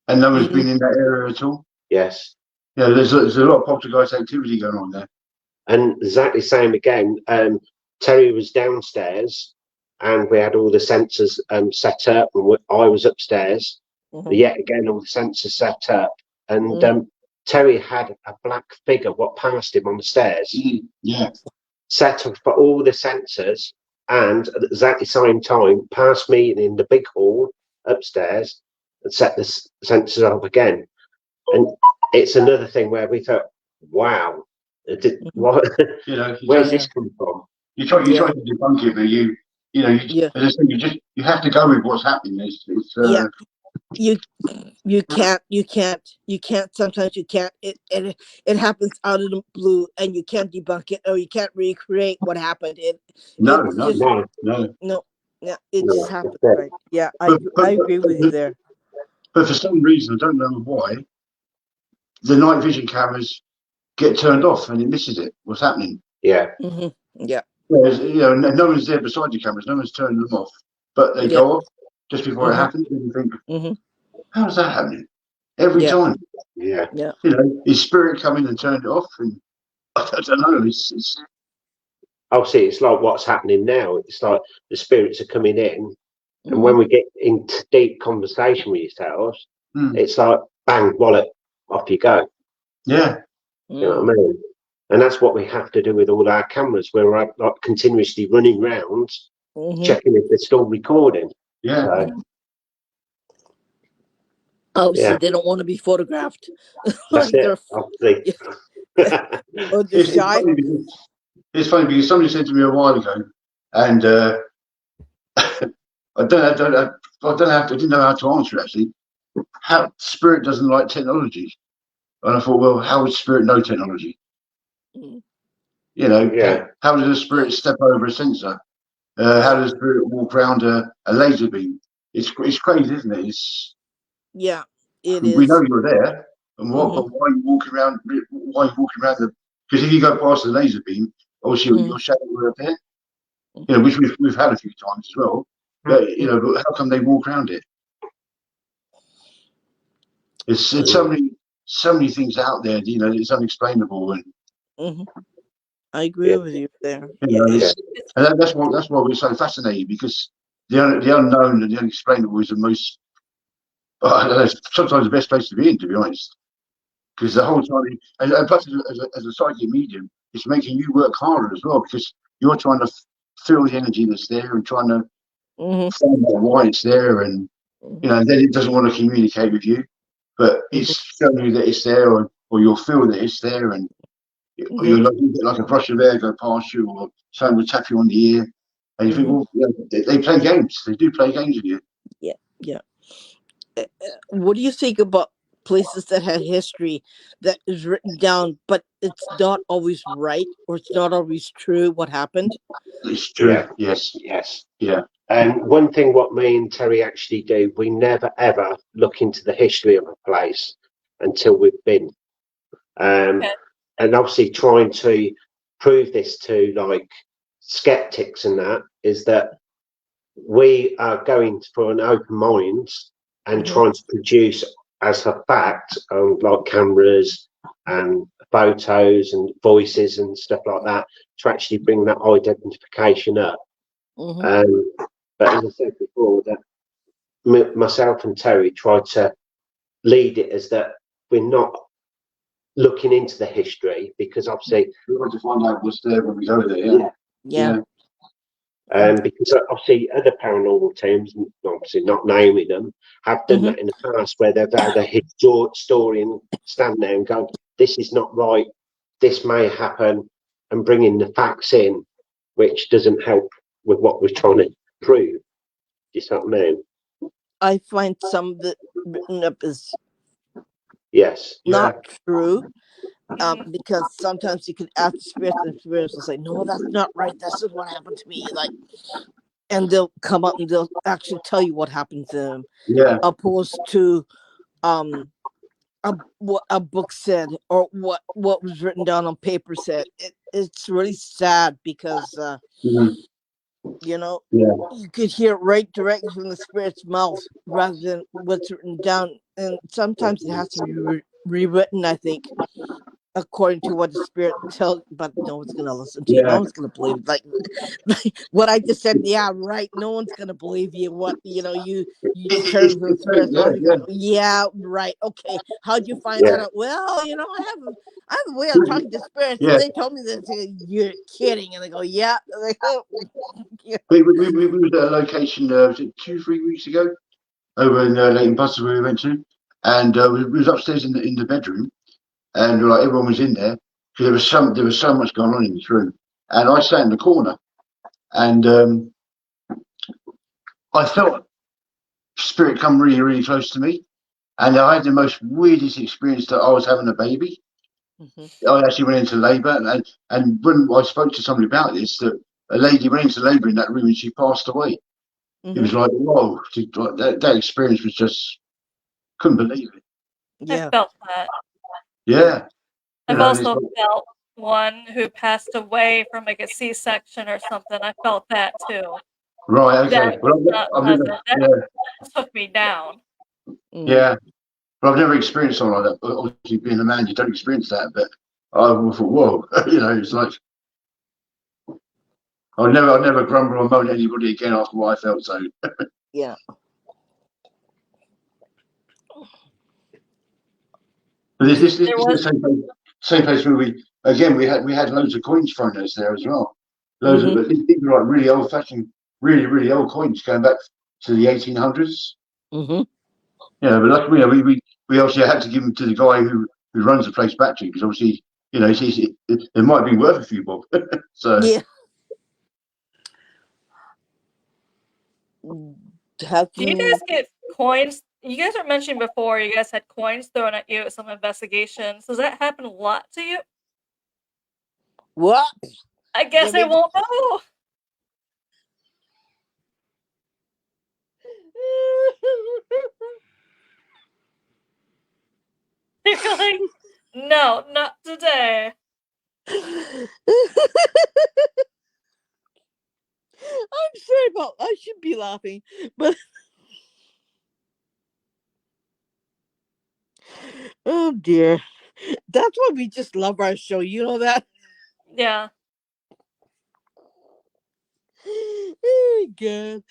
D: and no one's been in that area at all.
C: Yes.
D: Yeah, there's a lot of poltergeist activity going on there.
C: And exactly same again. Terry was downstairs, and we had all the sensors set up, and I was upstairs. Yet again, all the sensors set up, and Terry had a black figure what passed him on the stairs.
D: Yeah.
C: Set up for all the sensors, and at the exactly same time, passed me in the big hall upstairs and set the sensors up again. And it's another thing where we thought, wow, what?
D: You know,
C: Where's this come from?
D: You try to debunk it, but you as I said, you have to go with what's happening.
B: You can't sometimes you can't it happens out of the blue, and you can't debunk it, or you can't recreate what happened.
D: No,
B: it just happened, right? Yeah, I agree with you there.
D: But for some reason, I don't know why, the night vision cameras get turned off and it misses it. What's happening?
C: Yeah.
B: Yeah.
D: Whereas, no one's there beside the cameras, no one's turning them off, but they go off just before it happens, and you think, how is that happening? Every time.
C: Yeah.
D: His spirit come in and turned it off, and I don't know. It's
C: obviously it's like what's happening now. It's like the spirits are coming in, and when we get into deep conversation with yourselves, it's like bang, wallet, off you go.
D: Yeah.
C: You know what I mean? And that's what we have to do with all our cameras. We're like continuously running rounds, checking if they're still recording.
D: Yeah.
B: Obviously, they don't want to be photographed.
C: That's it. Obviously.
B: Or they're shy.
D: It's funny because somebody said to me a while ago, and I didn't know how to answer it, actually. How spirit doesn't like technology, and I thought, well, how would spirit know technology? How does a spirit step over a sensor? How does a spirit walk around a laser beam? It's crazy, isn't it?
B: It is.
D: We know you're there, and but why are you walking around? Why are you walking around the? Because if you go past the laser beam, obviously your shadow will appear. Which we've had a few times as well. But but how come they walk around it? It's so many things out there. It's unexplainable, and
B: I agree with you there.
D: And that's why we're so fascinated, because the unknown and the unexplainable is the most. Sometimes the best place to be in, to be honest, because the whole time, and plus as a psychic medium, it's making you work harder as well, because you're trying to feel the energy that's there and trying to find out why it's there, and then it doesn't want to communicate with you, but it's showing you that it's there, or you'll feel that it's there, and you're like a brush of air go past you, or someone will tap you on the ear, and you think, well, they play games. They do play games with you.
B: Yeah. What do you think about places that had history that is written down, but it's not always right, or it's not always true what happened?
D: It's true.
C: Yes. And one thing what me and Terry actually do, we never ever look into the history of a place until we've been. And obviously trying to prove this to like skeptics and that is that we are going for an open mind and trying to produce as a fact like cameras and photos and voices and stuff like that to actually bring that identification up. But as I said before, that myself and Terry tried to lead it as that we're not looking into the history, because obviously
D: we want to find out what's there when we go there.
C: Because obviously other paranormal teams, obviously not naming them, have done that in the past, where they've had a historian stand there and go, this is not right, this may happen, and bringing the facts in, which doesn't help with what we're trying to prove. Do you see what I mean?
B: I find some of it written up as not true. Because sometimes you could ask the spirits, and spirits will say, no, that's not right, this is what happened to me, and they'll come up and they'll actually tell you what happened to them, opposed to what a book said, or what was written down on paper said. It's really sad, because you could hear it right directly from the spirit's mouth rather than what's written down, and sometimes it has to be rewritten, I think. according to what the spirit tells, but no one's gonna listen to you. No one's gonna believe like what I just said. Yeah, right. No one's gonna believe you. What you turn to the spirits. Yeah, right. Okay. How'd you find that out? Well, I have a way of talking to spirits, and they told me that. You're kidding, and they go, yeah.
D: We was at a location. Was it 2-3 weeks ago? Over in Leighton Buzzard where we went to, and we was upstairs in the bedroom, and like everyone was in there because there was so much going on in this room, and I sat in the corner, and I felt spirit come really, really close to me, and I had the most weirdest experience that I was having a baby. I actually went into labour, and when I spoke to somebody about this, that a lady went into labour in that room and she passed away. It was like, whoa, that experience was just, couldn't believe it.
B: Yeah.
A: I felt that.
D: Yeah.
A: I've also felt one who passed away from like a C-section or something. I felt that too.
D: Right, okay.
A: That took me down.
D: Yeah. But I've never experienced something like that. Obviously, being a man, you don't experience that. But I thought, whoa, it's like, I'd never grumble or moan at anybody again after what I felt. So
B: yeah.
D: But this is the same place where we had loads of coins thrown at us there as well. Loads of these were like really old fashioned, really really old coins going back to the 1800s. Yeah, but luckily we obviously had to give them to the guy who runs the place back to, because obviously it might be worth a few bob. So
B: yeah.
A: Do you guys get coins? You guys were mentioning before you guys had coins thrown at you at some investigations. Does that happen a lot to you?
B: What?
A: I guess I won't know. You're like, no, not today.
B: I'm sorry about. I should be laughing, but oh dear, that's why we just love our show. You know that?
A: Yeah.
B: Oh God,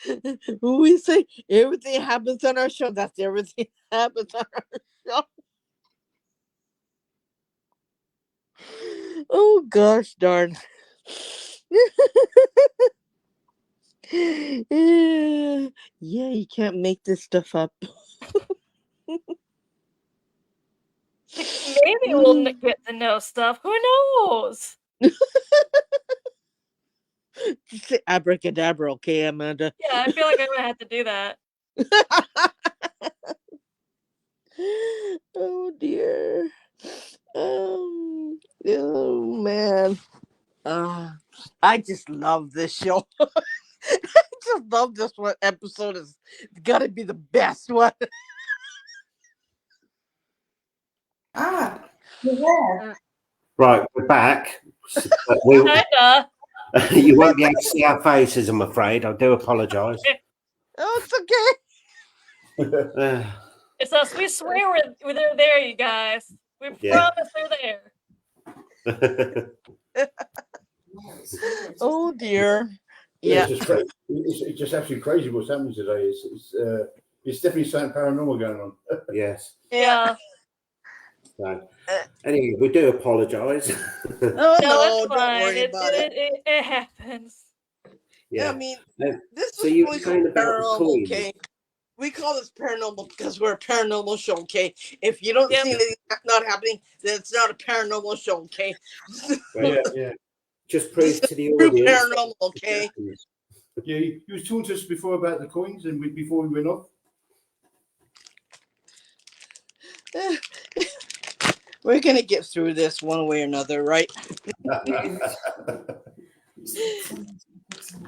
B: when we say everything happens on our show, that's everything happens on our show. Oh gosh darn. Yeah, you can't make this stuff up.
A: Maybe we'll get to know stuff. Who knows?
B: Just say abracadabra, okay, Amanda?
A: Yeah, I feel like I'm gonna have to do that.
B: Oh dear. Oh man. I just love this show. I just love this one episode. Is gotta be the best one.
E: Yeah.
C: Right, we're back.
A: Kinda.
C: You won't be able to see our faces, I'm afraid. I do apologise.
B: Oh, it's okay.
A: It's us. We swear we're there, you guys. We promise we're there.
B: Oh dear. Yeah.
D: It's just absolutely crazy what's happening today. It's definitely something paranormal going on.
C: Yes.
A: Yeah.
C: So, anyway, we do apologise.
B: Oh no,
A: that's fine.
B: don't worry about it.
A: It happens.
B: Yeah, I mean, this
C: so
B: is
C: you
B: really
C: saying about
B: paranormal, okay? We call this paranormal because we're a paranormal show, okay? If you don't see anything not happening, then it's not a paranormal show, okay?
C: Yeah. Just proves to the audience.
B: Paranormal, okay?
D: Yeah, you was talking to us before about the coins, and before we went off.
B: We're gonna get through this one way or another, right?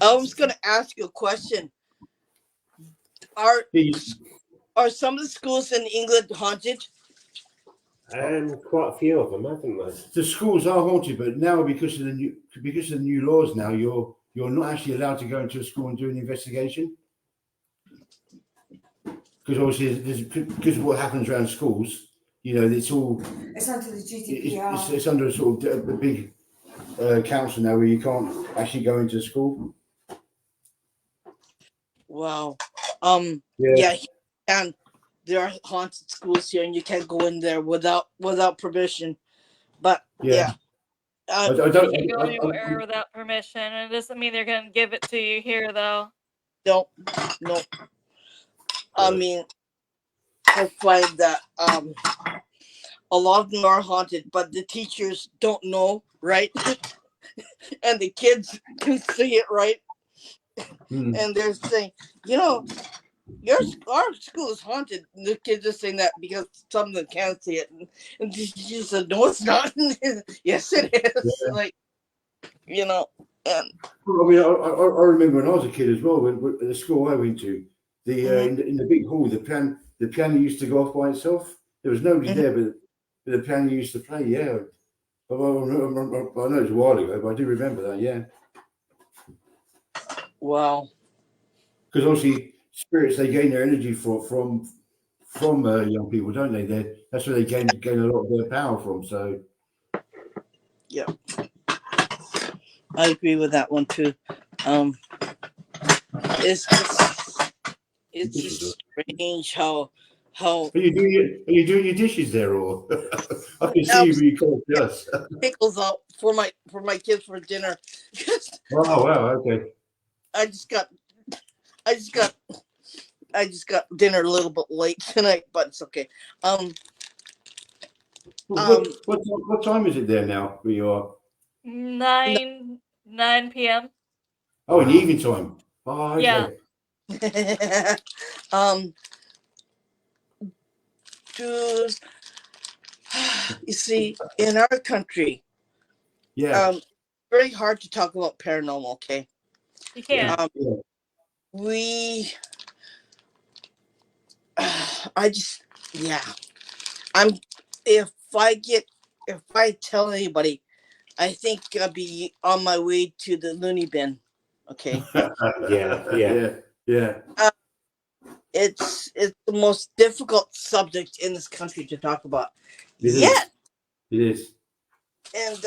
B: I was gonna ask you a question. Are some of the schools in England haunted?
C: Quite a few of them, haven't they?
D: The schools are haunted, but now because of the new laws, now you're not actually allowed to go into a school and do an investigation, because obviously because of what happens around schools. it's all
E: It's under the
D: it's,
E: GDPR.
D: it's under sort of a big council now where you can't actually go into school.
B: Wow.
D: Yeah.
B: And there are haunted schools here, and you can't go in there without permission. But yeah,
D: I
A: You
D: don't.
A: can go anywhere without permission, and it doesn't mean they're going to give it to you here, though.
B: no. I mean, I find that a lot of them are haunted, but the teachers don't know, right? And the kids can see it, right? And they're saying, our school is haunted. And the kids are saying that because some of them can't see it, and the teacher said, "No, it's not." Yes, it is.
D: Yeah.
B: Like, and
D: I mean, I remember when I was a kid as well. When at the school I went to, in the big hall, the piano used to go off by itself. There was nobody there, but the piano used to play. Yeah, I know it was a while ago, but I do remember that. Yeah,
B: wow.
D: because obviously spirits, they gain their energy from young people, don't they? That's where they gain a lot of their power from. So
B: Yeah, I agree with that one too. It's just strange how
D: Are you doing your dishes there, or I can see you, but you can't see us.
B: pickles out for my kids for dinner.
D: Oh wow, okay.
B: I just got dinner a little bit late tonight, but it's okay.
D: What time is it there now where you are?
A: 9 p.m.
D: Oh, in the evening time. Oh, okay.
A: Yeah.
B: You see, in our country,
D: Yeah.
B: very hard to talk about paranormal. Okay.
A: You can't.
B: If I tell anybody, I think I'll be on my way to the loony bin. Okay.
D: Yeah.
B: It's the most difficult subject in this country to talk about.
D: It is.
B: And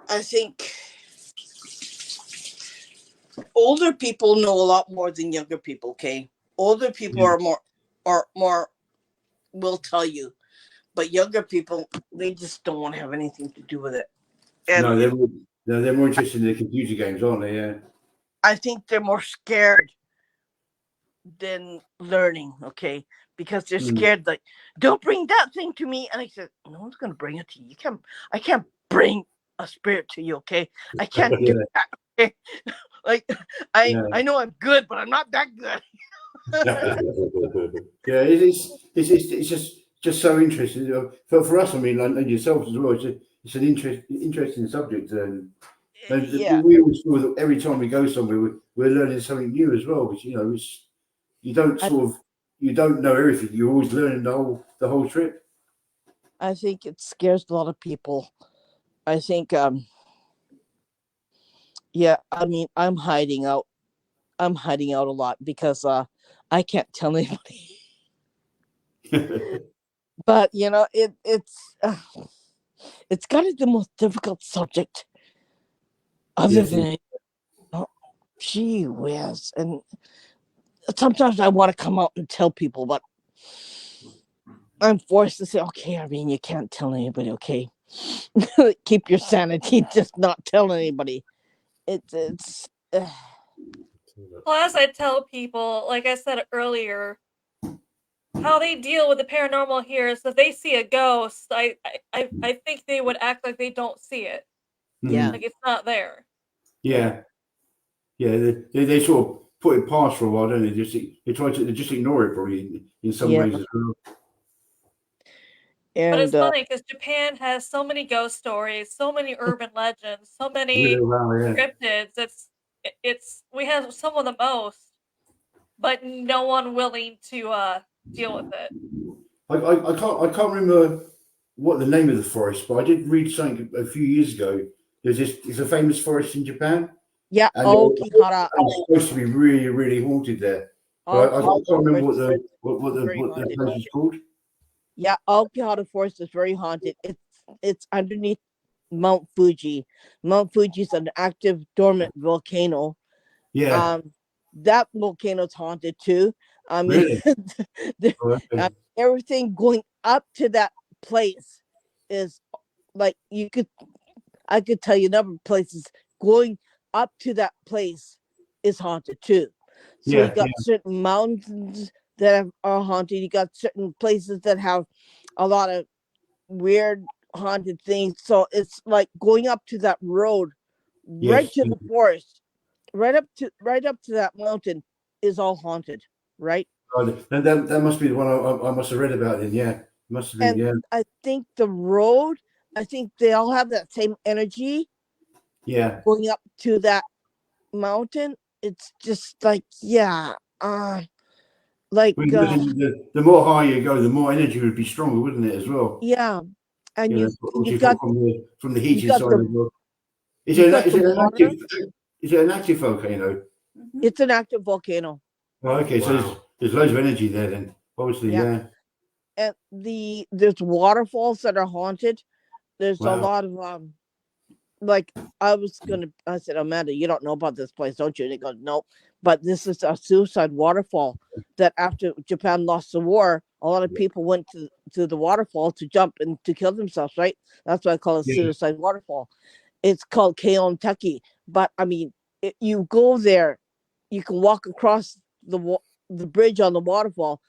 B: I think older people know a lot more than younger people. Okay, older people are more will tell you, but younger people, they just don't want to have anything to do with it. And
D: they're more interested in the computer games, aren't they? Yeah.
B: I think they're more scared than learning. Okay, because they're scared. Like, don't bring that thing to me. And I said, no one's gonna bring it to you. I can't bring a spirit to you. Okay, I can't do that. Okay? Like, I know I'm good, but I'm not that good.
D: Yeah, it's just so interesting for us. I mean, and yourselves as well. It's an interesting subject, and we always feel that every time we go somewhere, we're learning something new as well. Which you don't know everything. You're always learning the whole trip.
B: I think it scares a lot of people. I think I mean, I'm hiding out a lot because I can't tell anybody. But it's got to be the most difficult subject other than gee whiz. And sometimes I want to come out and tell people, but I'm forced to say, okay, I mean, you can't tell anybody. Okay. Keep your sanity, just not tell anybody. It's
A: Plus, I tell people, like I said earlier, how they deal with the paranormal here is if they see a ghost, I think they would act like they don't see it.
B: Yeah.
A: Like it's not there.
D: Yeah. They sort of put it past for a while, don't they? They try to just ignore it probably in some ways as well.
A: But it's funny because Japan has so many ghost stories, so many urban legends, so many cryptids. We have some of the most, but no one willing to deal with it.
D: I can't remember what the name of the forest, but I did read something a few years ago. It's a famous forest in Japan.
B: Yeah.
D: Okihara. It's supposed to be really, really haunted there. But I can't remember what the place is called.
B: Yeah, Okinawa Forest is very haunted. It's underneath Mount Fuji. Mount Fuji is an active dormant volcano.
F: Yeah.
B: That volcano's haunted too. I mean,
F: Really?
B: the-
F: Oh, okay.
B: everything going up to that place is like I could tell you a number of places going up to that place is haunted too. So you
F: Yeah.
B: got certain mountains that are haunted. You got certain places that have a lot of weird haunted things. So it's like going up to that road, right
F: Yes.
B: to the forest, right up to that mountain is all haunted, right?
F: Oh, that must be the one I must have read about it. Yeah. Must have been.
B: And
F: Yeah.
B: I think the road, I think they all have that same energy
F: Yeah.
B: going up to that mountain. It's just like, yeah, like
F: Well, imagine the more high you go, the more energy would be stronger, wouldn't it, as well?
B: yeah, and
F: Yeah,
B: you
F: that's what
B: you
F: you
B: got
F: thought from the
B: you
F: heating
B: got
F: side
B: the
F: as well. Is
B: you
F: it
B: got the water.
F: an active volcano?
B: It's an active volcano.
F: Oh, okay, so there's loads of energy there then. Obviously,
B: Yeah,
F: yeah.
B: and there's waterfalls that are haunted. There's a
F: Wow.
B: lot of like I said, Amanda, you don't know about this place, don't you? And they go, no, but this is a suicide waterfall that after Japan lost the war, a lot of people went to the waterfall to jump and to kill themselves, right? That's why I call it
F: Yeah.
B: suicide waterfall. It's called Keontucky, but I mean, you go there, you can walk across the bridge on the waterfall.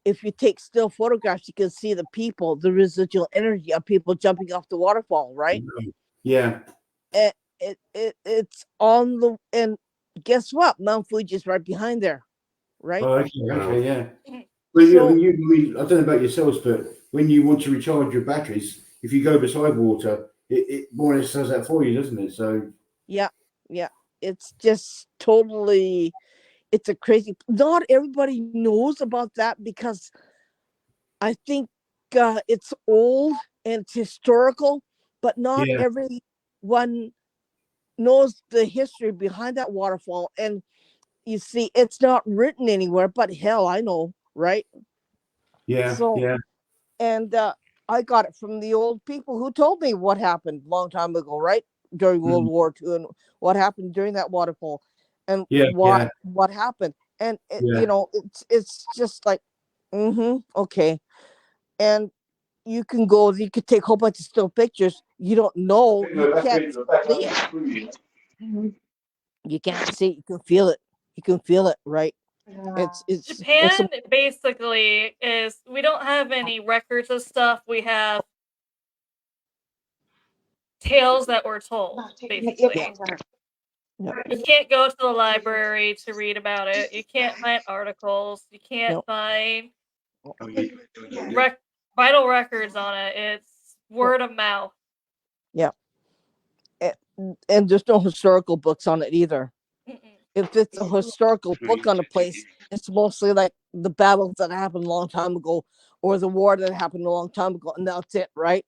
B: If you take still photographs, you can see the residual energy of people jumping off the waterfall, right?
F: Yeah.
B: It's on the and guess what? Mount Fuji is right behind there, right?
F: Oh, okay, yeah.
A: Mhm.
F: Well, yeah,
B: So
F: I don't know about yourselves, but when you want to recharge your batteries, if you go beside water, it more or less does that for you, doesn't it? So
B: yeah, it's just totally. It's a crazy. Not everybody knows about that because I think it's old and it's historical, but not
F: yeah,
B: everyone knows the history behind that waterfall. And you see, it's not written anywhere, but hell, I know, right?
F: yeah,
B: So,
F: yeah,
B: and I got it from the old people who told me what happened a long time ago, right? During World War II and what happened during that waterfall and
F: yeah, yeah,
B: what happened. And,
F: yeah.
B: it's just like, okay. And you can go, you could take a whole bunch of still pictures. You don't know, you can't see it. You can't see it, you can feel it. You can feel it, right? It's
A: Japan basically is, we don't have any records of stuff. We have tales that were told, basically.
B: Yeah.
A: You can't go to the library to read about it. You can't find articles. You can't find vital records on it. It's word of mouth.
B: Yeah. And there's no historical books on it either. If it's a historical book on a place, it's mostly like the battles that happened a long time ago or the war that happened a long time ago, and that's it, right?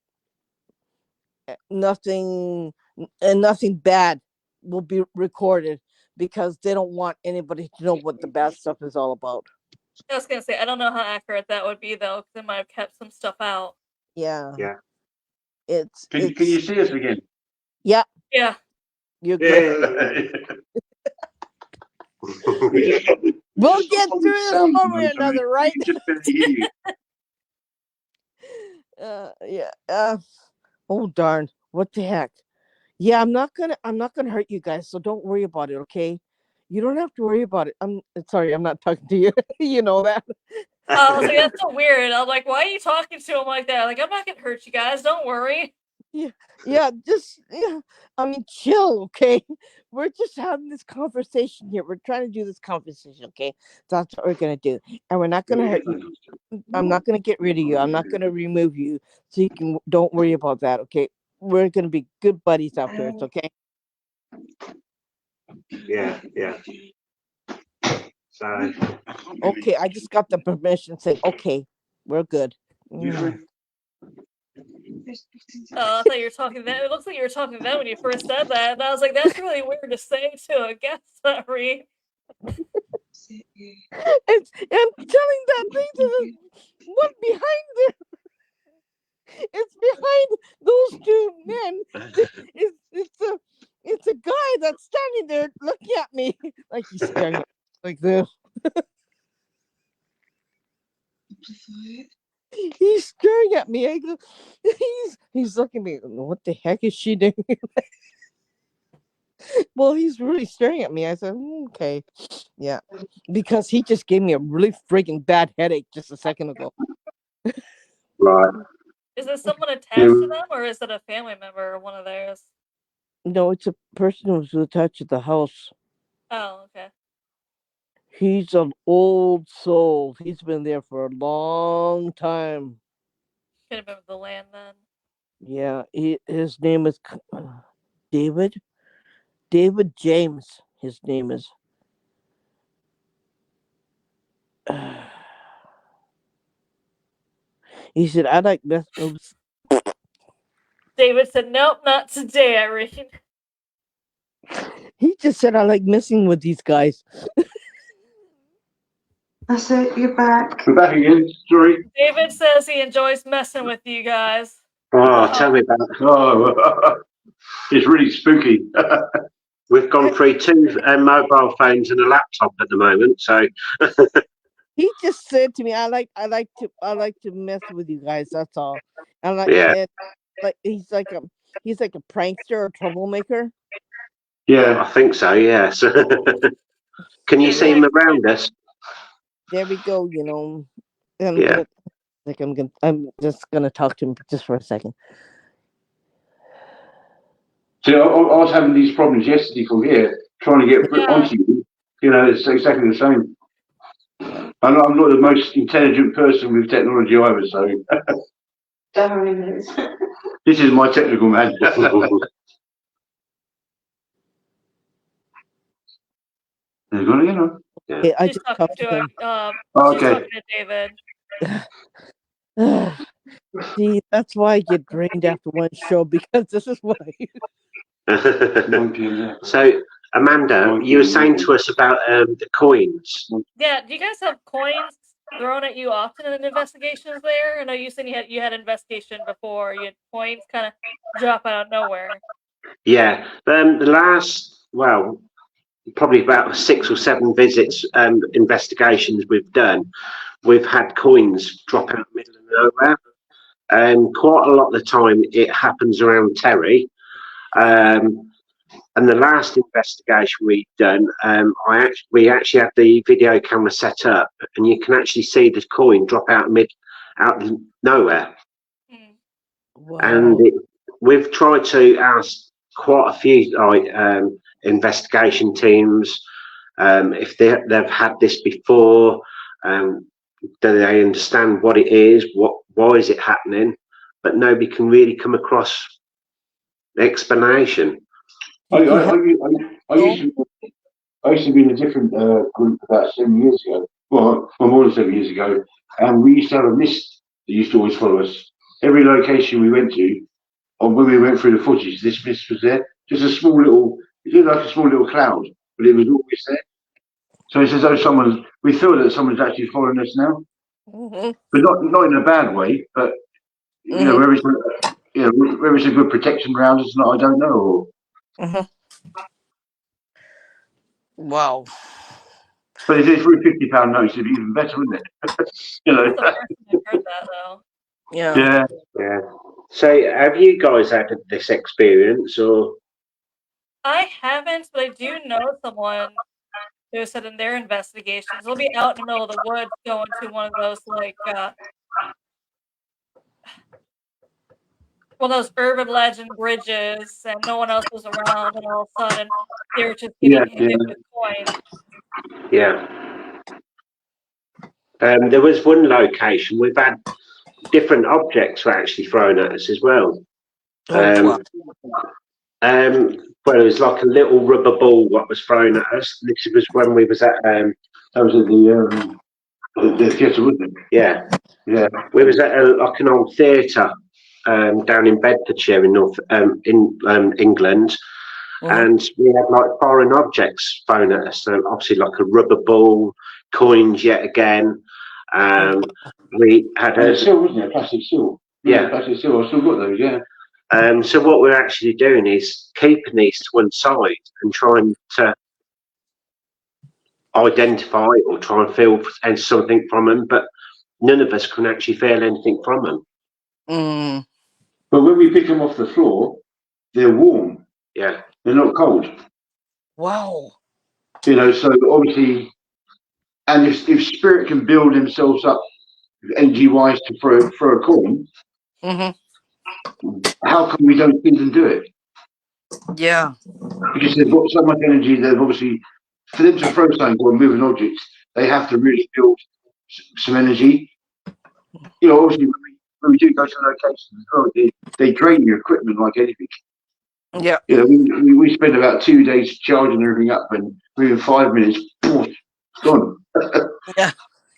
B: Nothing bad will be recorded because they don't want anybody to know what the bad stuff is all about.
A: I was gonna say, I don't know how accurate that would be though, because they might have kept some stuff out.
B: Yeah.
D: Can you see us again?
B: Yeah.
A: Yeah.
B: You're good. We'll get through this one way or another, right? Yeah. Oh darn! What the heck? Yeah, I'm not gonna hurt you guys, so don't worry about it, okay? You don't have to worry about it. I'm sorry, I'm not talking to you. You know that.
A: I was like, that's so weird. I'm like, why are you talking to him like that? Like, I'm not gonna hurt you guys. Don't worry.
B: Yeah. I mean, chill, okay? We're just having this conversation here. We're trying to do this conversation, okay? That's what we're gonna do, and we're not gonna hurt you. I'm not gonna get rid of you. I'm not gonna remove you, so you can. Don't worry about that, okay? We're gonna be good buddies afterwards, okay?
C: Yeah. So.
B: Okay, I just got the permission. Say, okay, we're good.
A: Oh, I thought you were talking to them. It looks like you were talking to them when you first said that. And I was like, that's really weird to say to a guest that read.
B: I'm telling that thing to the one behind there. behind those two men. It's a guy that's standing there looking at me like he's staring at me like this. He's staring at me. I go, he's looking at me. What the heck is she doing? Well, he's really staring at me. I said, okay, yeah, because he just gave me a really freaking bad headache just a second ago.
C: Right.
A: Is it someone attached to them, or is it a family member or one of theirs?
B: No, it's a person who's attached to the house.
A: Oh, okay.
B: He's an old soul. He's been there for a long time.
A: Could have been with the land then.
B: Yeah, his name is David. David James, his name is. He said, I like this.
A: David said, nope, not today, Irene.
B: He just said, I like messing with these guys.
E: That's it, you're back.
D: We're back again. Sorry.
A: David says he enjoys messing with you guys.
C: Oh, tell me about it.
D: Oh, it's really spooky.
C: We've gone through 2 mobile phones and a laptop at the moment, so
B: He just said to me, I like to mess with you guys. That's all. And
C: Yeah.
B: he's like a prankster or troublemaker.
D: Yeah.
C: I think so, yes. Can you see him around us?
B: There we go. You know.
C: Yeah.
B: I'm just gonna talk to him just for a second.
D: See, I was having these problems yesterday from here, trying to get onto you. You know, it's exactly the same. I'm not the most intelligent person with technology either, so
E: Darren is.
D: this is my technical man. There's gonna, you know.
B: Hey, I
A: She's
B: just
A: talking
B: talked
A: to
B: to him.
A: She's
D: Okay.
A: talking to David.
B: See, that's why I get drained after one show, because this is what I
C: So, Amanda, you were saying to us about the coins.
A: Yeah, do you guys have coins thrown at you often in investigations there? I know you said you had investigation before. You had coins kind of drop out of nowhere.
C: Yeah. The last, well, probably about 6 or 7 visits, investigations we've done, we've had coins drop out in the middle of nowhere. Quite a lot of the time it happens around Terry. And the last investigation we've done, we actually had the video camera set up, and you can actually see the coin drop out of nowhere.
B: Wow.
C: And we've tried to ask quite a few investigation teams if they've had this before. Do they understand what it is? Why is it happening? But nobody can really come across the explanation.
D: I used to be in a different group about 7 years ago. Well, more than 7 years ago, and we used to have a list that used to always follow us. Every location we went to, or when we went through the footage, this list was there. Just a small little, it looked like a small little cloud, but it was always there. So it's as though we feel that someone's actually following us now, but not in a bad way. But you know, whether it's a good protection around us, I don't know.
B: Wow.
D: But if it's for a £50 note, it'd be even better, wouldn't it? You know.
A: That's the first time I've heard that though.
B: Yeah.
C: Yeah. So, have you guys had this experience, or?
A: I haven't, but I do know someone who said in their investigations they'll be out in the middle of the woods going to one of those one of those urban legend bridges, and no one else was around, and all of a sudden they were just getting hit with coins.
C: Yeah. There was one location we've had different objects were actually thrown at us as well.
B: Wow.
C: Well, it was like a little rubber ball what was thrown at us. This was when we was at
D: that was at the theatre, wasn't it?
C: Yeah.
D: Yeah.
C: We was at like an old theatre down in Bedfordshire in England, and we had like foreign objects thrown at us. So obviously like a rubber ball, coins yet again. We had
D: a seal, wasn't it? A plastic seal.
C: Yeah.
D: Batteries still. I've still got those. Yeah.
C: So what we're actually doing is keeping these to one side and trying to identify or try and feel something from them, but none of us can actually feel anything from them.
B: Mm.
D: But when we pick them off the floor, they're warm.
C: Yeah.
D: They're not cold.
B: Wow.
D: You know, so obviously, and if spirit can build themselves up energy wise to throw a coin, how come we don't see them do it?
B: Yeah.
D: Because they've got so much energy. They've obviously, for them to throw something or move an object, they have to really build some energy. You know, obviously when we do go to locations as well, they drain your equipment like anything.
B: Yeah.
D: You know, we spend about 2 days charging everything up, and within 5 minutes, poof, it's gone.
B: Yeah.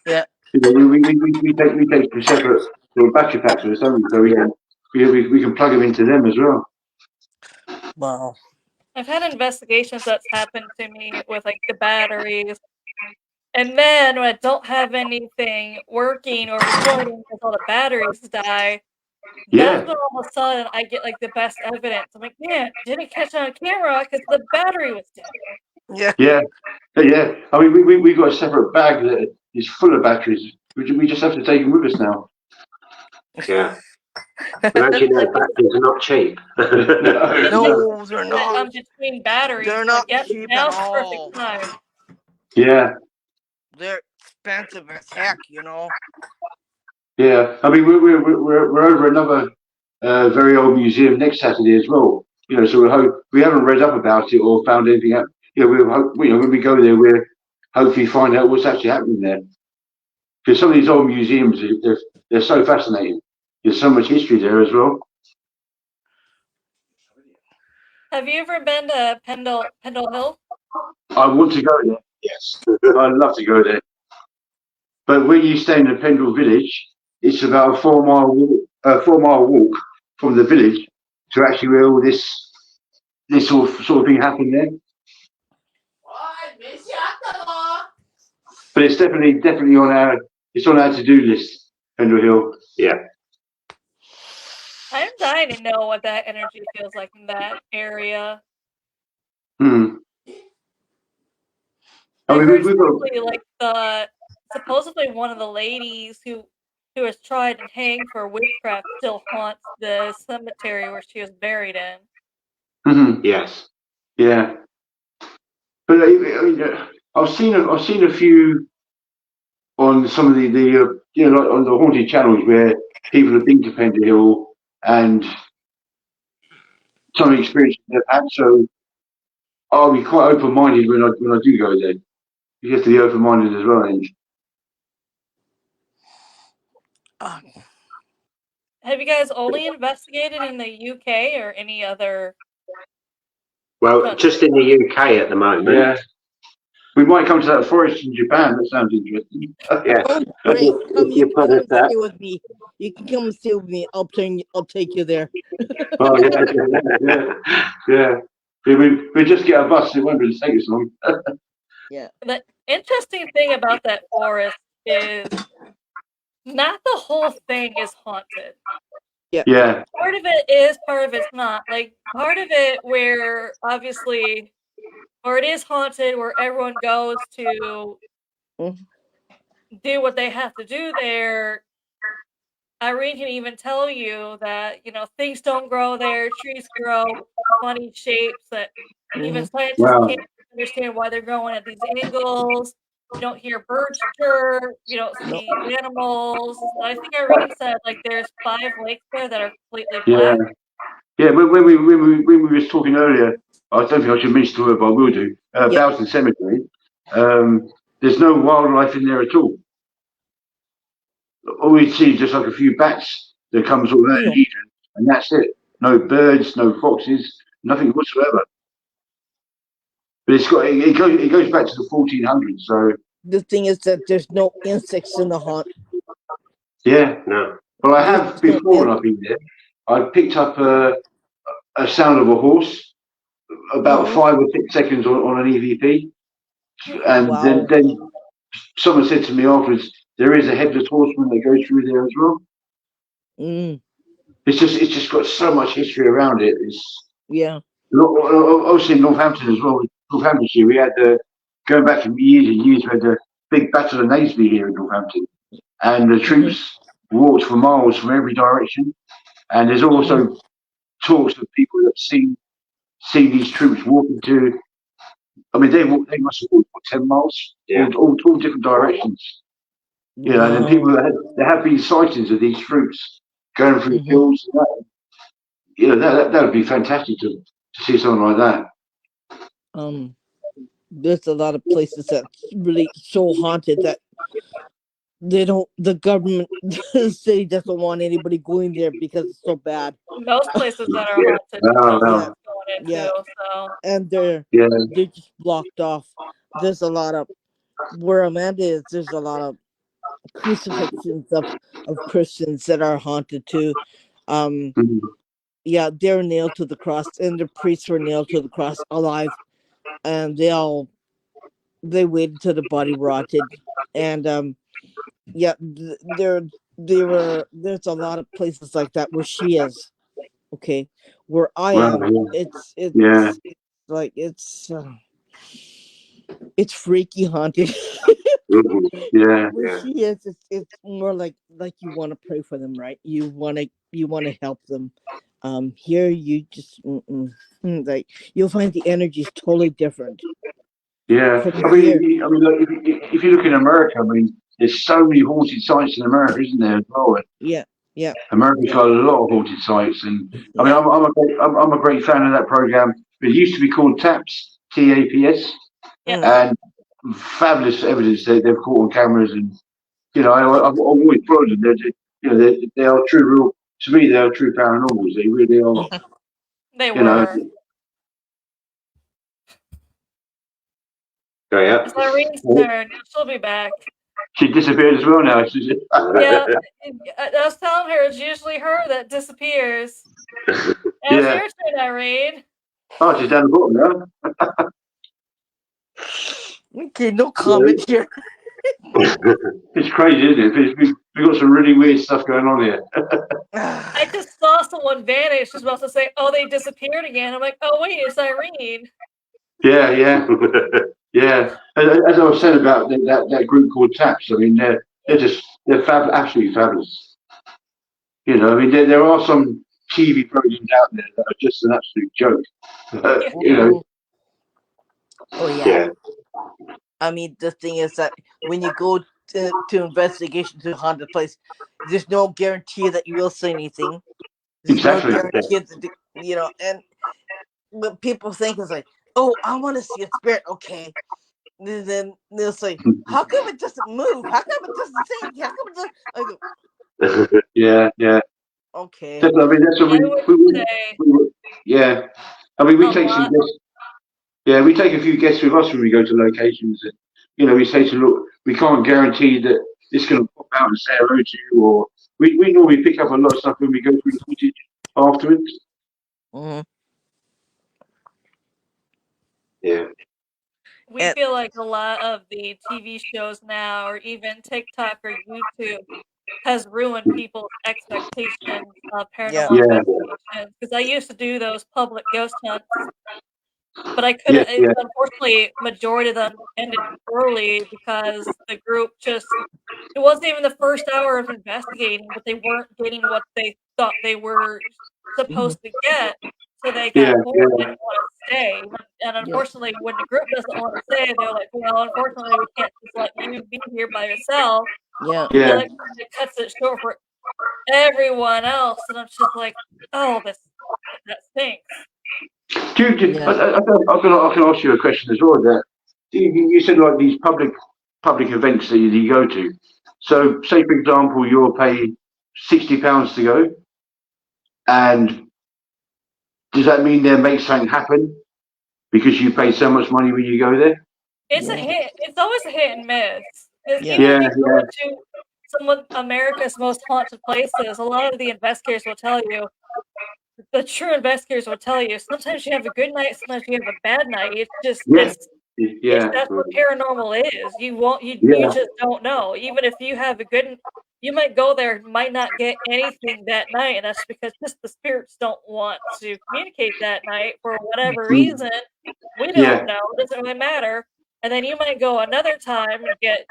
B: Yeah.
D: You know, we take some separate little battery packs or something, so we can plug them into them as well.
B: Wow.
A: I've had investigations that's happened to me with like the batteries, and then when I don't have anything working or recording because all the batteries die, that's when all of a sudden I get like the best evidence. I'm like, man, didn't catch it on camera because the battery was dead.
B: Yeah.
D: Yeah. I mean, we got a separate bag that is full of batteries. We just have to take them with us now.
C: Yeah. But as you know, batteries are not cheap.
B: No, they're not.
A: Between batteries,
B: They're not
A: like,
B: cheap
A: now's
B: at
A: the
B: all.
A: perfect time.
D: Yeah.
B: They're expensive as heck, you know.
D: Yeah. I mean, we're over another very old museum next Saturday as well. You know, so we haven't read up about it or found anything out. You know, when we go there, we'll hopefully find out what's actually happening there. Because some of these old museums, they're so fascinating. There's so much history there as well.
A: Have you ever been to Pendle Hill?
D: I want to go there. Yes, I'd love to go there. But when you stay in the Pendle village, it's about a 4 mile walk from the village to actually where all this sort of thing happened there. But it's definitely on our to-do list, Pendle Hill. Yeah.
A: I'm dying to know what that energy feels like in that area.
D: Hmm.
A: I heard supposedly one of the ladies who was tried and hanged for witchcraft still haunts the cemetery where she was buried in.
D: Mm-hmm. Yes. Yeah. But I mean, I've seen a few on some of the you know, like on the haunted channels where people have been to Pendle Hill and some experience they've had. So I'll be quite open-minded when I do go there. You have to be open-minded as well, Ange.
A: Have you guys only investigated in the UK or any other?
C: Well, just in the UK at the moment.
D: Yeah. We might come to that forest in Japan. That sounds interesting.
C: Yeah.
B: Oh, great. You can come stay with me. You can come stay with me. I'll take you there.
D: Oh, yeah. We just get a bus. It won't really take us long.
B: Yeah.
A: The interesting thing about that forest is not the whole thing is haunted.
D: Yeah.
A: Part of it is, part of it's not. Like, part of it where obviously, or it is haunted where everyone goes to do what they have to do there. Irene can even tell you that, you know, things don't grow there, trees grow funny shapes that even scientists can't understand why they're growing at these angles. You don't hear birds chirp, you don't see animals. I think Irene said like there's 5 lakes there that are completely black.
D: Yeah, when we was talking earlier, I don't think I should mention to her, but I will do. Bowson Cemetery. There's no wildlife in there at all. All we see is just like a few bats that come sort of out and eat, and that's it. No birds, no foxes, nothing whatsoever. But it goes back to the 1400s. So
B: the thing is that there's no insects in the haunt.
D: Yeah, no. But I have before when I've been there. I picked up a sound of a horse about 5 or 6 seconds on an EVP, and then someone said to me afterwards, there is a headless horseman that goes through there as well. it's just got so much history around it. It's
B: Yeah.
D: obviously in Northampton as well. Northamptonshire, we had going back years and years. We had the big Battle of Naseby here in Northampton, and the troops walked for miles from every direction. And there's also talks of people that see these troops walking to. I mean, they must have walked 10 miles, all different directions. You know, and then people there have been sightings of these troops going through hills. And that, you know, that would be fantastic to see something like that.
B: There's a lot of places that's really so haunted that the government, the city doesn't want anybody going there because it's so bad.
A: Most places that are haunted, going into, so.
B: And they're just blocked off. There's a lot of where Amanda is. There's a lot of crucifixions of Christians that are haunted too. Yeah, they're nailed to the cross, and the priests were nailed to the cross alive, and they waited till the body rotted, and there's a lot of places like that where she is. Okay, where I am, it's like it's freaky haunted. Where she is, it's more like you want to pray for them, right? You want to help them. Here you just like you'll find the energy is totally different.
D: Yeah, I mean, like, if you look in America, I mean, there's so many haunted sites in America, isn't there? As well.
B: Yeah.
D: America's got a lot of haunted sites, and I mean, I'm a great fan of that program. It used to be called TAPS, TAPS, and fabulous evidence they've caught on cameras, and you know, I've always followed them. They are true, to me, they are true paranormals. They really are.
A: They were. It's Irene's turn. She'll be back.
D: She disappeared as well now.
A: Yeah, I was telling her it's usually her that disappears. It's your turn, Irene.
D: Oh, she's down the bottom now.
B: Okay, no comment here.
D: It's crazy, isn't it? We've got some really weird stuff going on here.
A: I just saw someone vanish. She's about to say, "Oh, they disappeared again." I'm like, "Oh wait, it's Irene."
D: Yeah. As I was saying about that group called TAPS, I mean, they're absolutely fabulous. You know, I mean, there are some TV programs out there that are just an absolute joke. You know.
B: Oh yeah. I mean, the thing is that when you go to investigation to a haunted place, there's no guarantee that you will see anything. There's no guarantee that, you know, and what people think is like, oh, I want to see a spirit. Okay. And then they'll say, how come it doesn't move? How come it doesn't sing? How come it doesn't? I go,
D: yeah.
B: Okay.
D: I mean, that's what yeah. I mean, we take some guests. Yeah, we take a few guests with us when we go to locations, and you know, we say to look, we can't guarantee that it's going to pop out and say hello to you, or we normally pick up a lot of stuff when we go through the footage afterwards. Yeah.
A: We feel like a lot of the TV shows now, or even TikTok or YouTube, has ruined people's expectations of paranormal investigations. Because I used to do those public ghost hunts, but I couldn't. Unfortunately, majority of them ended early because the group it wasn't even the first hour of investigating, but they weren't getting what they thought they were supposed to get. So they got bored and didn't want to stay. And unfortunately, when the group doesn't want to stay, they're like, well, unfortunately, we can't just let you be here by yourself. It cuts it short for everyone else. And I'm just like, oh, that stinks.
D: I can ask you a question as well. That you said like these public events that you go to. So, say for example, you're paid £60 to go, and does that mean they'll make something happen because you pay so much money when you go there?
A: It's a hit. It's always a hit and miss. Even if you go to some of America's most haunted places, a lot of the investigators will tell you. The true investigators will tell you. Sometimes you have a good night. Sometimes you have a bad night. It's just that's what paranormal is. You just don't know. Even if you have a good, you might go there and might not get anything that night, and that's because just the spirits don't want to communicate that night for whatever reason. We don't know. It doesn't really matter. And then you might go another time and get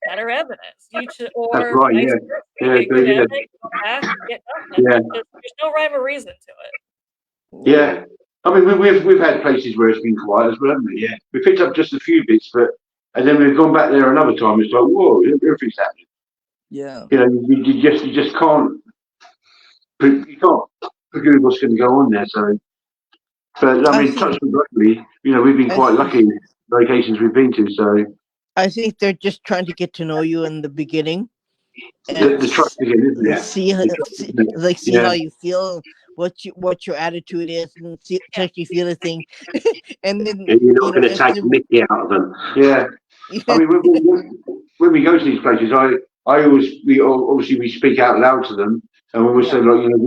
A: better evidence. You should,
G: That's
A: or
G: right.
A: vice
G: Yeah.
A: versa.
G: Yeah.
A: You get good
G: Yeah.
A: evidence, go back and get nothing.
G: Yeah.
A: There's no rhyme or reason to it.
G: Yeah. I mean, we've had places where it's been quiet as well, haven't we? Yeah. We picked up just a few bits, and then we've gone back there another time. It's like, whoa, everything's happening.
B: Yeah.
G: You know, you just can't predict what's going to go on there. So, but I mean, touch wood, luckily, you know, we've been quite lucky in locations we've been to. So
B: I think they're just trying to get to know you in the beginning.
G: the trust again, isn't it?
B: See how you feel, what your attitude is, and touch you feel the thing, and then
C: And you're not going to take the mickey out of them.
G: Yeah. I mean, when we go to these places, we speak out loud to them, and we always say, like, you know,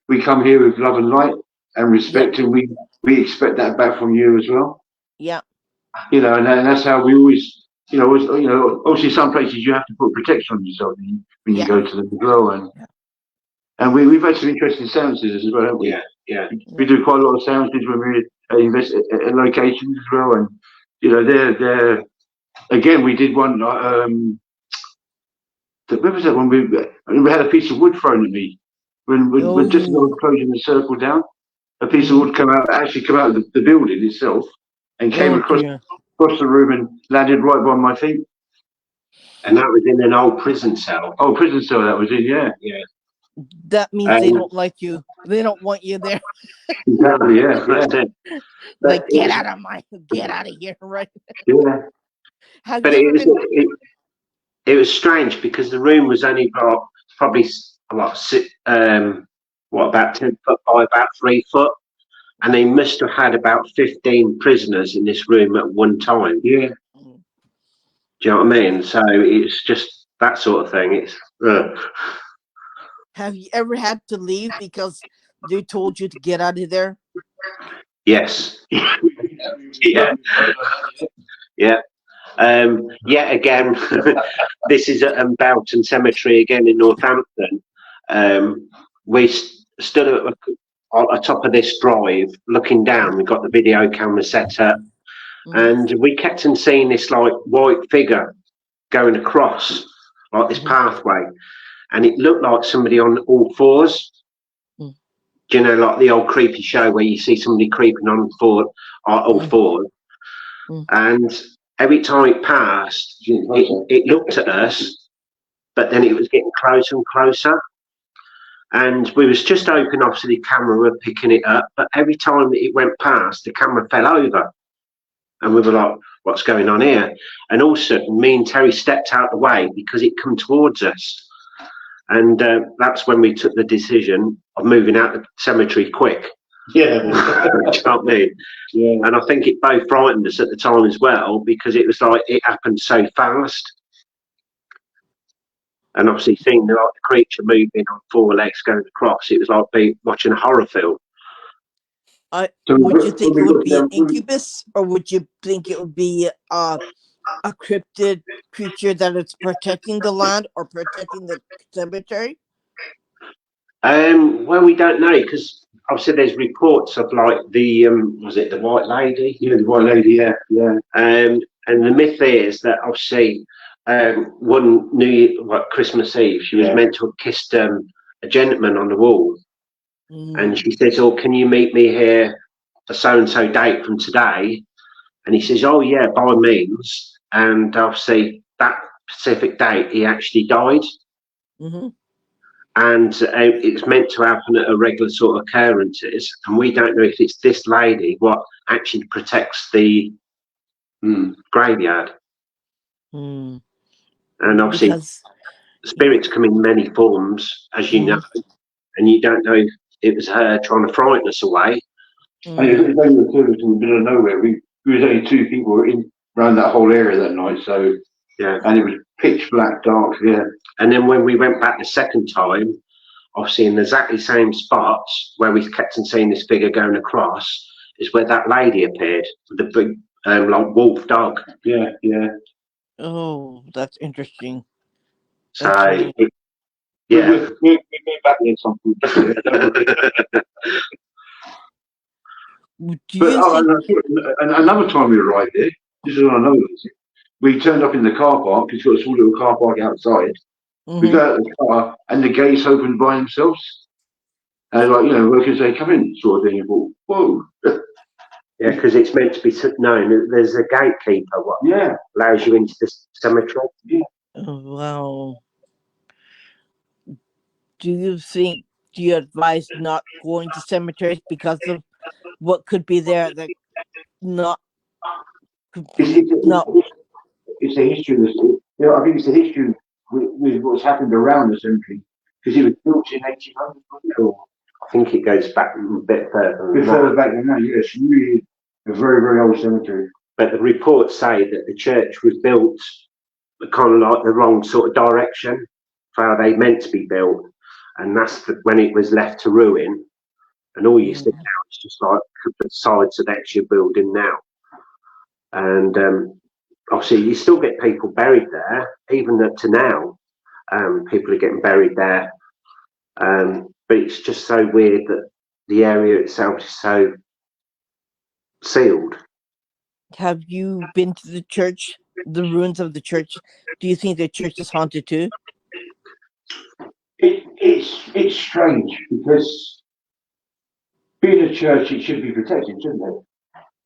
G: we come here with love and light and respect, and we expect that back from you as well.
B: Yeah.
G: You know, and that's how we always, you know, obviously some places you have to put protection on yourself when you go to them as well, and we've had some interesting seances as well, haven't we?
C: Yeah, yeah.
G: We do quite a lot of seances when we invest in locations as well, and you know, they're again, we did one. When was that? When we had a piece of wood thrown at me when just as I was closing the circle down, a piece of wood come out of the building itself and came across the room and landed right by my feet.
C: And that was in an old prison cell.
G: Oh, prison cell that was in, yeah.
B: That means they don't like you. They don't want you there.
G: Exactly, yeah.
B: Like, get out of here, right?
G: Yeah.
C: But it was strange because the room was only probably about 10 foot by about 3 foot, and they must have had about 15 prisoners in this room at one time.
G: Yeah.
C: Do you know what I mean? So it's just that sort of thing. It's.
B: Have you ever had to leave because they told you to get out of there?
C: Yes. Yeah. Yeah. Again, this is at Boughton Cemetery again in Northampton. We stood at the top of this drive looking down. We got the video camera set up, and we kept on seeing this like white figure going across like this pathway, and it looked like somebody on all fours. Do you know, like the old Creepy Show where you see somebody creeping on all fours, and every time it passed, it looked at us, but then it was getting closer and closer. And we was just hoping, obviously, the camera were picking it up, but every time it went past, the camera fell over. And we were like, what's going on here? And all of a sudden, me and Terry stepped out of the way because it come towards us. And that's when we took the decision of moving out of the cemetery quick.
G: Yeah.
C: Do you know what I mean?
G: Yeah.
C: And I think it both frightened us at the time as well, because it was like it happened so fast. And obviously seeing the creature moving on 4 legs going across, it was like watching a horror film.
B: Would you think it would be an incubus, or would you think it would be a cryptid creature that is protecting the land or protecting the cemetery?
C: Well, we don't know, because obviously there's reports of like the was it the White Lady?
G: Yeah, the White Lady, yeah.
C: And the myth is that obviously one Christmas Eve, she was meant to have kissed a gentleman on the wall, and she says, "Oh, can you meet me here a so and so date from today?" And he says, "Oh yeah, by all means." And obviously that specific date, he actually died. And it's meant to happen at a regular sort of occurrences, and we don't know if it's this lady what actually protects the graveyard. And obviously spirits come in many forms, as you know, and you don't know if it was her trying to frighten us away.
G: And it was only occurred in the middle of nowhere. We was only 2 people in around that whole area that night, so
C: yeah,
G: and it was pitch black dark, yeah.
C: And then when we went back the second time, obviously in exactly the same spots where we kept on seeing this figure going across, is where that lady appeared with the big like wolf dog.
G: Yeah.
B: Oh, that's interesting.
C: So Yeah.
G: We'll go back there at some point.
B: Do
G: But
B: you think?
G: and another time we arrived there, this is on another visit, we turned up in the car park. It's got a small little car park outside. We
B: Mhm.
G: go out of the car and the gates opened by themselves. And like, you know, workers, they come in, sort of thing. You thought, whoa.
C: Yeah, because it's meant to be known that there's a gatekeeper what
G: Yeah.
C: allows you into the cemetery.
B: Oh, wow. Do you advise not going to cemeteries because of what could be there that not not
G: It's a history. I think it's a history with what's happened around the cemetery because it was built in 1800.
C: I think it goes back a bit further.
G: A bit further back than that. Yeah, it's really a very, very old cemetery.
C: But the reports say that the church was built kind of like the wrong sort of direction for how they meant to be built, and that's when it was left to ruin. And all you see now is just like the sides of the actual building now. And obviously, you still get people buried there, even up to now. People are getting buried there. But it's just so weird that the area itself is so sealed.
B: Have you been to the church, the ruins of the church? Do you think the church is haunted too?
G: It's strange because being a church, it should be protected, shouldn't it?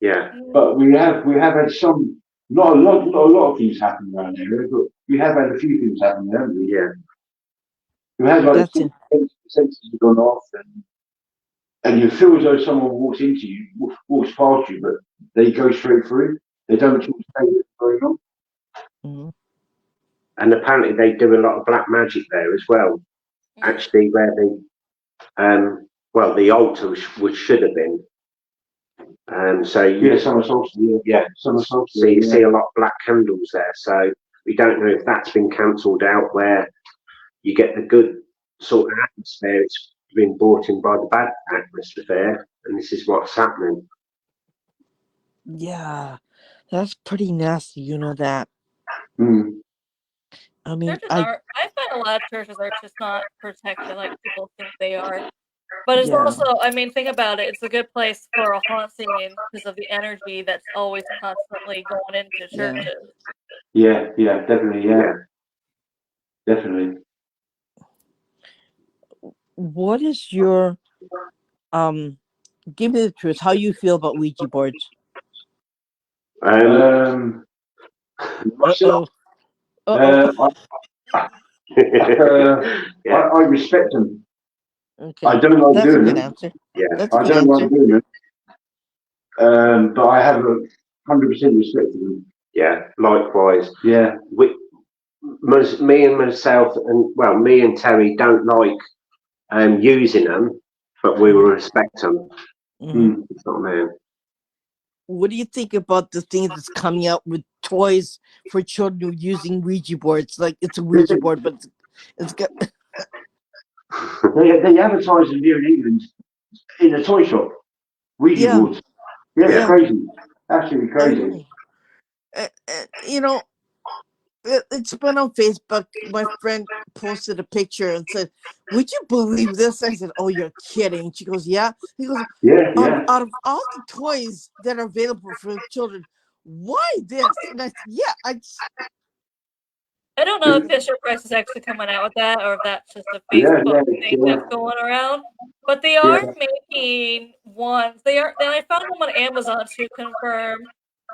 C: Yeah.
G: But we have had some, not a lot of things happen around here, but we have had a few things happen there, haven't we?
C: Yeah.
G: We had like
B: That's
G: sensors have gone off, and you feel as though someone walks into you, walks past you, but they go straight through. They don't say what's going on.
B: Mhm.
C: And apparently they do a lot of black magic there as well. Actually, where the altar should have been.
G: Summer solstice.
C: Yeah,
G: Summer solstice.
C: so you see a lot of black candles there. So we don't know if that's been cancelled out, where you get the good sort of atmosphere. It's been brought in by the bad atmosphere, and this is what's happening.
B: Yeah, that's pretty nasty. You know that.
G: Mm.
B: I mean,
A: I find a lot of churches are just not protected like people think they are. But it's also, I mean, think about it. It's a good place for a haunt scene because of the energy that's always constantly going into churches.
G: Yeah, definitely, definitely.
B: what is your give me the truth, how you feel about Ouija boards?
G: Myself, I respect them.
B: Okay.
G: I don't like
B: That's
G: doing
B: a good
G: them.
B: answer.
C: Yeah,
B: That's a
G: I
B: good
G: don't like
B: answer.
G: doing them. But I have 100% respect for them.
C: Yeah, likewise.
G: Yeah.
C: Me and myself, and well, me and Terry don't like using them, but we will respect them.
B: Mhm.
C: You know what I mean?
B: What do you think about the thing that's coming out with toys for children using Ouija boards? Like it's a Ouija board, but it's got
G: They advertise them here in England in a toy shop. Ouija boards. Yeah,
B: Yeah.
G: crazy. Absolutely
B: I
G: crazy.
B: know. You know, it's been on Facebook. My friend posted a picture and said, "Would you believe this?" I said, "Oh, you're kidding." She goes, "Yeah." He goes,
G: Yeah.
B: Out of all the toys that are available for children, why this?" And I said, "Yeah,
A: I don't know if Fisher Price is actually coming out with that or if that's just a Facebook thing that's going around. But they are making ones. They are. Then I found them on Amazon to confirm.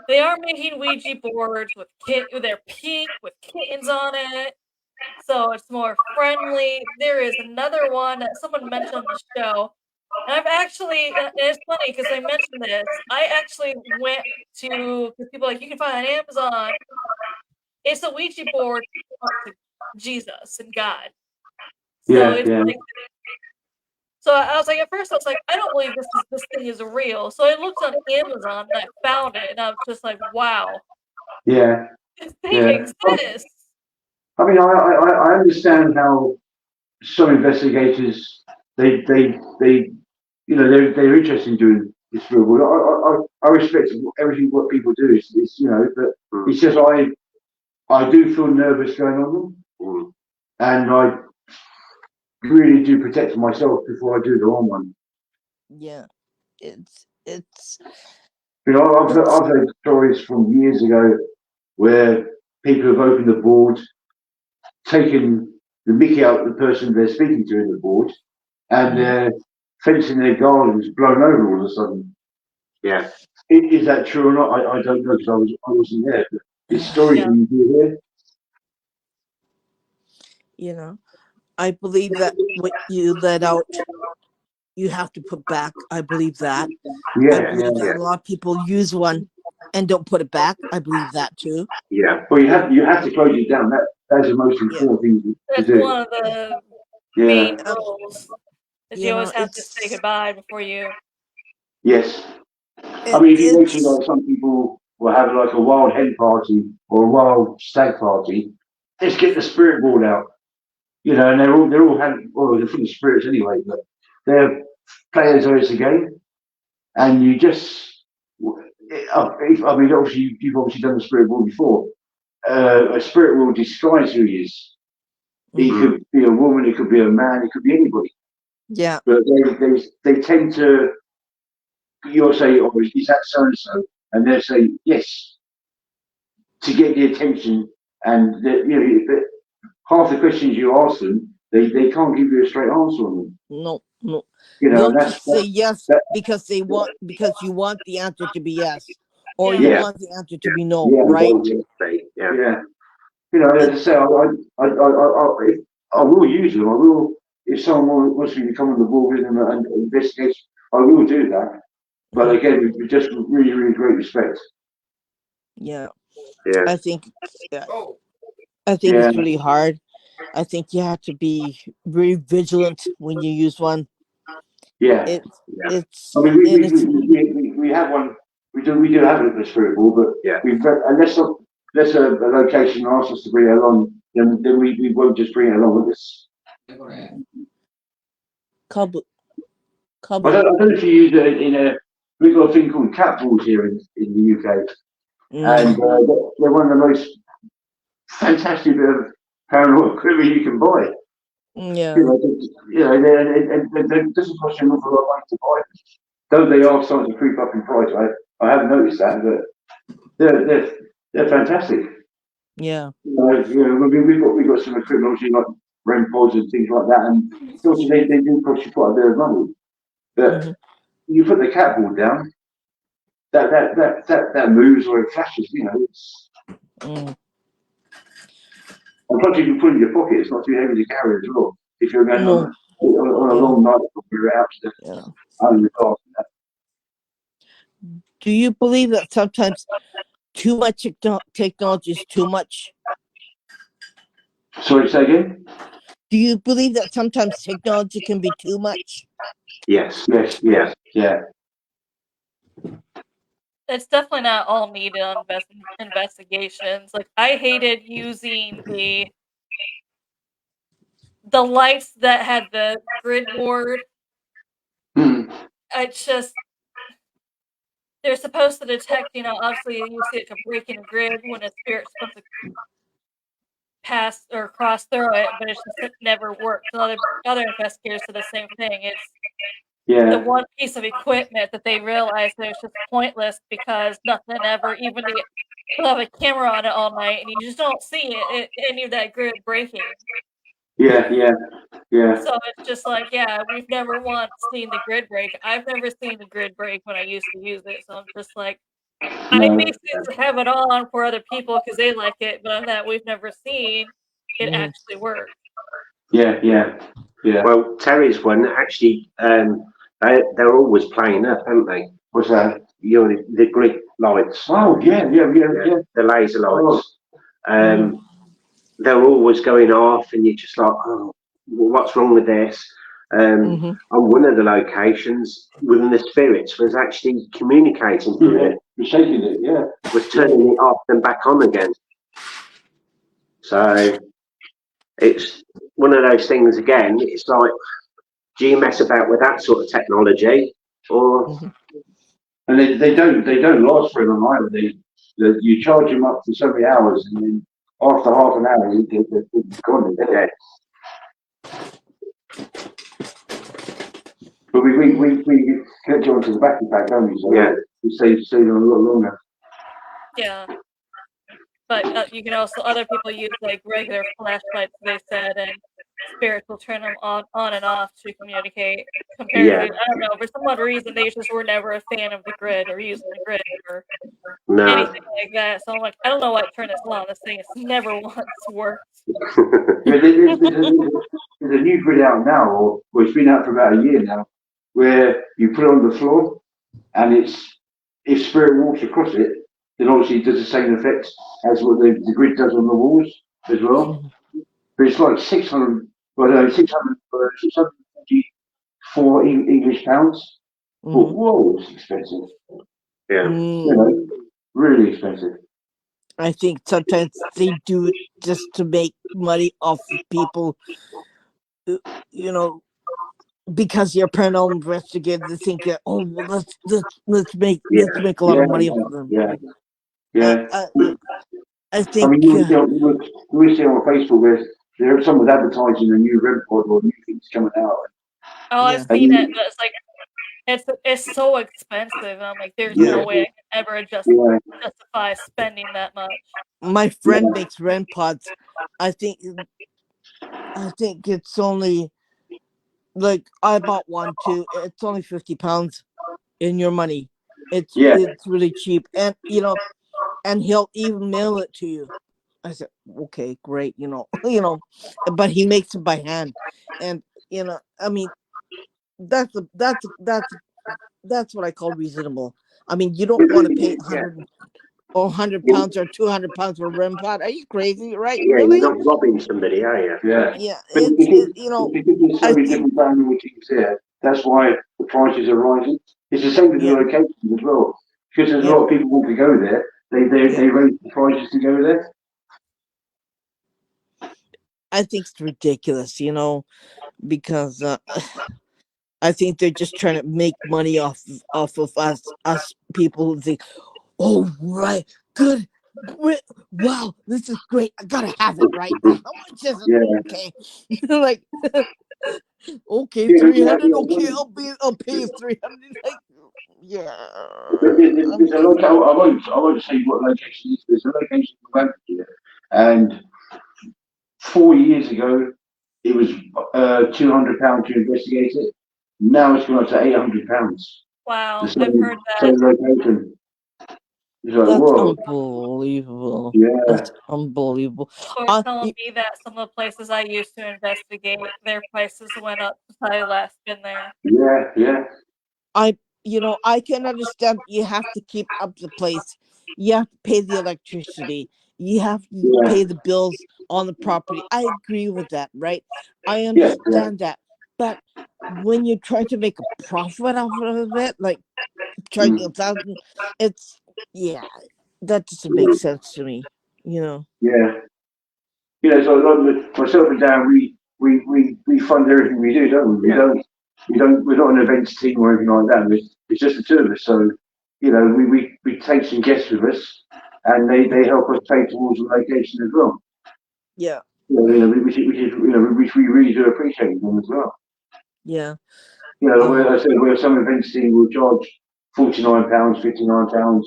A: They are making Ouija boards with they're pink with kittens on it, so it's more friendly. There is another one that someone mentioned on the show, and I've actually. And it's funny because they mentioned this. I actually went to because people are like you can find it on Amazon. It's a Ouija board to Jesus and God. So it's like. So I was like, at first I was like, I don't believe this thing is real. So I looked on Amazon and I found it, and I was just like, wow.
G: Yeah.
A: This thing exists.
G: I mean, I understand how some investigators they're interested in doing this real world. I respect everything what people do. It's but it's just I do feel nervous going on them, and really do protect myself before I do the wrong one.
B: Yeah, it's
G: You know, I've heard stories from years ago where people have opened the board, taken the mickey out of the person they're speaking to in the board, and their fence in their garden is blown over all of a sudden.
C: Yeah.
G: Is that true or not? I don't know because I wasn't there. But it's stories
A: Yeah.
G: you do hear.
B: you know, I believe that what you let out, you have to put back. I believe that. I
G: Yeah,
B: believe that a lot of people use one and don't put it back. I believe that too.
C: Yeah.
G: Well, you have to close it down. That's the most important thing to
A: That's
G: do.
A: one of the
G: Yeah.
A: main rules. Is
B: You
A: you
B: know,
A: always have to
B: it's
A: say goodbye before you.
G: Yes. I mean, if you mentioned
B: it's
G: like some people will have like a wild hen party or a wild stag party, let's get the spirit board out. You know, and they're all having well, they're full of spirits anyway, but they're players as a game, and you just. I mean, obviously you've obviously done the spirit board before. A spirit will disguise who he is. He could be a woman, it could be a man, it could be anybody.
B: yeah.
G: But they tend to. You'll say, "Oh, is that so and so?" And they'll say, "Yes," to get the attention. And you know, half the questions you ask them, they can't give you a straight answer on them.
B: No.
G: You know,
B: They'll
G: and
B: just say yes because you want the answer to be yes, or you
G: Yeah.
B: want the answer to be no,
G: Yeah.
B: right?
G: Yeah. You know, as I say, I will use them. I will, if someone wants me to come on the board with them and investigate, I will do that. But again, with just really, really great respect.
B: Yeah.
C: Yeah.
B: I think it's really hard. I think you have to be very vigilant when you use one.
G: Yeah.
B: It's
G: I mean,
B: and it's
G: we have one. We do have a spirit board, but
C: Yeah.
G: unless a location asks us to bring it along, then we won't just bring it along with us.
B: couple.
G: I don't know if you use it in a. We've got a thing called cat balls here in the UK, and they're one of the most fantastic bit of paranormal equipment you can buy.
B: Yeah.
G: It doesn't cost you an awful lot of money to buy. Though they are starting to creep up in price, I have noticed that, but they're fantastic.
B: Yeah.
G: We've got some equipment, obviously like REM pods and things like that, and obviously they do cost you quite a bit of money. But you put the cat board down, that moves or it flashes, you know. It's and plus you can put it in your pocket. It's not too heavy to carry as well. If you're going on a long night, you're out to the car.
B: Do you believe that sometimes too much technology is too much?
G: Sorry, say again?
B: Do you believe that sometimes technology can be too much?
C: Yes.
G: Yeah.
A: It's definitely not all needed on investigations. Like, I hated using the lights that had the grid board. It's just, they're supposed to detect, obviously you see like a break in a grid when a spirit's supposed to pass or cross through it, but it never works. Other investigators do the same thing. It's the one piece of equipment that they realize that it's just pointless because nothing ever, even they'll have a camera on it all night and you just don't see any of that grid breaking.
G: Yeah.
A: So it's just like, we've never once seen the grid break. I've never seen the grid break when I used to use it. So I'm just like, I basically have it on for other people because they like it, but that we've never seen it actually work.
G: Yeah.
C: Well, Terry's one actually, they're always playing up, aren't they?
G: What's that?
C: The grid lights.
G: Oh, yeah.
C: The laser lights. They're always going off, and you're just like, oh, what's wrong with this? On one of the locations, one of the spirits was actually communicating to it.
G: Shaking it,
C: was turning it off and back on again. So it's one of those things again. It's like, do you mess about with that sort of technology, or?
G: And they don't last very long either. You charge them up for so many hours, and then after half an hour, they're gone. But we connect you onto the battery pack, don't we? So
C: Yeah.
G: we stay on a lot longer.
A: Yeah. But you can also, other people use like regular flashlights, they said, and spirits will turn them on and off to communicate. Compared to,
C: Yeah.
A: I don't know, for some odd reason, they just were never a fan of the grid or using the grid or
C: No.
A: anything like that. So I'm like, I don't know why I turned this on. This thing has never once worked.
G: Yeah, there's a new grid out now, or it's been out for about a year now, where you put it on the floor, and if spirit walks across it, then obviously it does the same effect as what the grid does on the walls as well. But it's like 600, well, no, 644 English pounds. But whoa, it's expensive.
C: Yeah.
G: You know, really expensive.
B: I think sometimes they do it just to make money off of people, you know, because you're paranormal investigator. They think that, oh, well, let's make a lot of money off of them.
G: Yeah.
B: I think.
G: I mean, you see on Facebook there's someone's advertising a new REM pod or new things coming out.
A: Oh, I've seen it, but it's like it's so expensive. And I'm like, there's no way I can ever justify spending that much.
B: My friend makes REM pods. I think it's only like I bought one too. It's only £50 in your money. It's really cheap, and and he'll even mail it to you. I said, okay, great, but he makes it by hand, and I mean, that's what I call reasonable. I mean, you don't want to pay £100 or £200 for a REM pod. Are you crazy? Right?
C: Yeah,
B: Really?
C: you're not robbing somebody, are you?
G: Yeah.
B: Yeah.
G: Because there's so many different paranormal things there. That's why the prices are rising. It's the same with the location as well. Because there's a lot of people want to go there. They raise the prices to go there.
B: I think it's ridiculous, because I think they're just trying to make money off of us people who think, oh right, good, wow, this is great. I gotta have it, right? How much is it? Okay, like okay, 300. Okay, I'll pay 300. Like, yeah.
G: There's a location. I won't say what location it is. There's a location in Lancashire, and 4 years ago it was £200 to investigate it. Now it's gone up to £800.
A: Wow,
G: The
A: I've heard that.
G: same location. It's like,
B: That's
G: whoa.
B: unbelievable.
G: Yeah.
B: That's unbelievable.
A: Or telling me that some of the places I used to investigate, their prices went up since I last been there.
G: Yeah.
B: I can understand you have to keep up the place. You have to pay the electricity. You have to pay the bills on the property. I agree with that, right? I understand that. But when you're trying to make a profit off of it, like charging $1,000, that doesn't make sense to me,
G: Yeah. So like myself and Dan, we fund everything we do, don't we? We're not an events team or anything like that. It's just the two of us. So, we take some guests with us, and they help us pay towards the location as well.
B: Yeah.
G: Which we really do appreciate them as well.
B: Yeah.
G: Where I said, where some events team will charge £49, £59,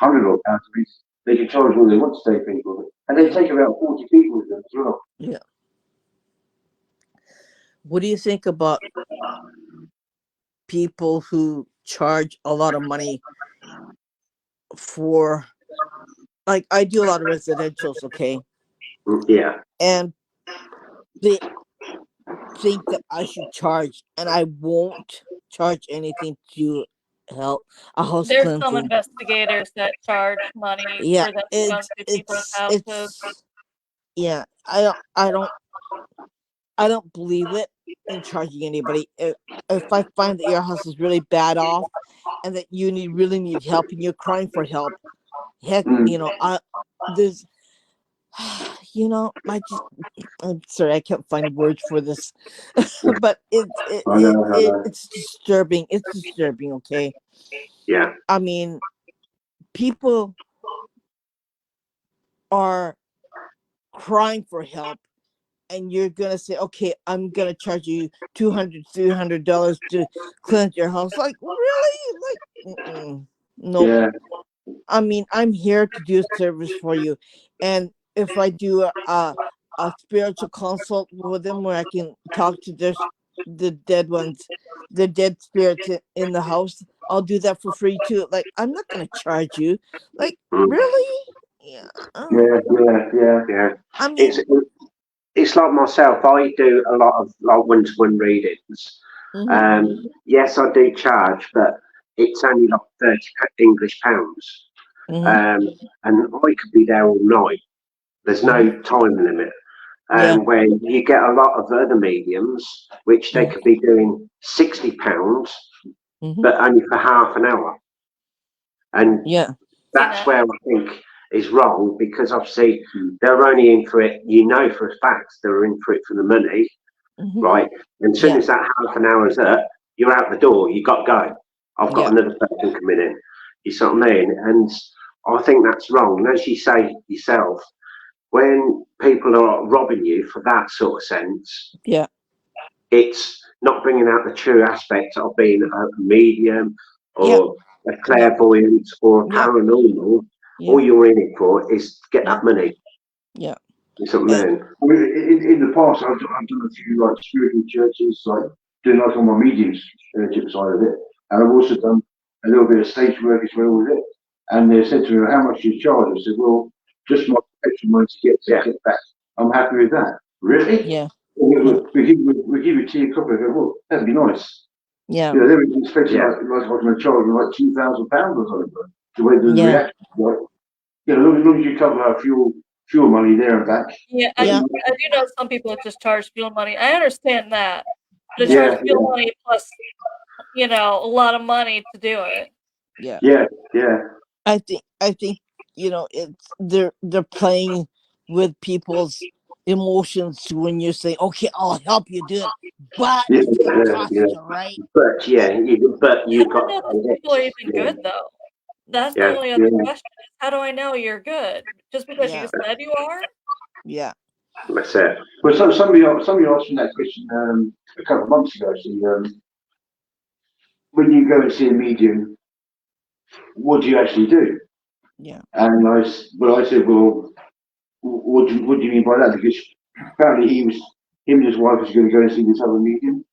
G: £100 odd. They can charge what they want to take people, and they take about 40 people with them as well.
B: Yeah. What do you think about people who charge a lot of money for, like, I do a lot of residentials, okay?
C: Yeah.
B: And they think that I should charge, and I won't charge anything to help a house
A: There's
B: cleansing.
A: some investigators that charge money for them to go to people's houses.
B: Yeah, I don't believe it in charging anybody. If I find that your house is really bad off and that you really need help and you're crying for help, heck, there's, I'm sorry, I can't find words for this, but it's disturbing. It's disturbing. Okay.
C: Yeah.
B: I mean, people are crying for help, and you're gonna say, okay, I'm gonna charge you $200, $300 to cleanse your house. Like, really? Like, no.
G: Yeah.
B: I mean, I'm here to do a service for you, and if I do a spiritual consult with them where I can talk to the dead ones, the dead spirits in the house, I'll do that for free too. Like, I'm not gonna charge you. Like, really? Yeah.
G: Yeah.
B: I mean,
C: It's like myself. I do a lot of like one-to-one readings. Yes, I do charge, but it's only like 30 English pounds. And I could be there all night. There's no time limit. Where you get a lot of other mediums, which they could be doing £60, but only for half an hour. And that's where I think is wrong, because obviously they're only in for it, for a fact they're in for it for the money, right? And as soon as that half an hour is up, you're out the door, you got to go. I've got another person coming in. You see what I mean? And I think that's wrong. And as you say yourself, when people are robbing you for that sort of sense, it's not bringing out the true aspect of being a medium or a clairvoyant or a paranormal. All you're in it for is to get that money.
B: Yeah.
C: Something.
D: I mean, in the past, I've done a few like spiritual churches, like doing like on my mediumship side of it, and I've also done a little bit of stage work as well with it. And they said to me, "How much do you charge?" I said, "Well, just my extra money to get back. I'm happy with that." Really?
B: Yeah.
D: We give you tea and coffee. I go, "Well, that'd be nice."
B: Yeah.
D: You know, they were expecting like I was going to charge them like £2,000 or something. The way the reaction, like, as long as you cover our fuel money there and back.
A: Yeah, I do know some people just charge fuel money. I understand that. But to charge fuel money plus, a lot of money to do it.
B: Yeah. I think it's they're playing with people's emotions when you say, okay, I'll help you do it, but it's gonna cost you, right?
C: But you've got.
A: I don't know if people are even good though. That's the only other question. How do I know you're good? Just because you said you are?
B: Yeah.
C: That's it.
D: Well, somebody asked me that question a couple of months ago. See, when you go and see a medium, what do you actually do?
B: Yeah.
D: And I said, well, what do you mean by that? Because apparently him and his wife was going to go and see this other medium,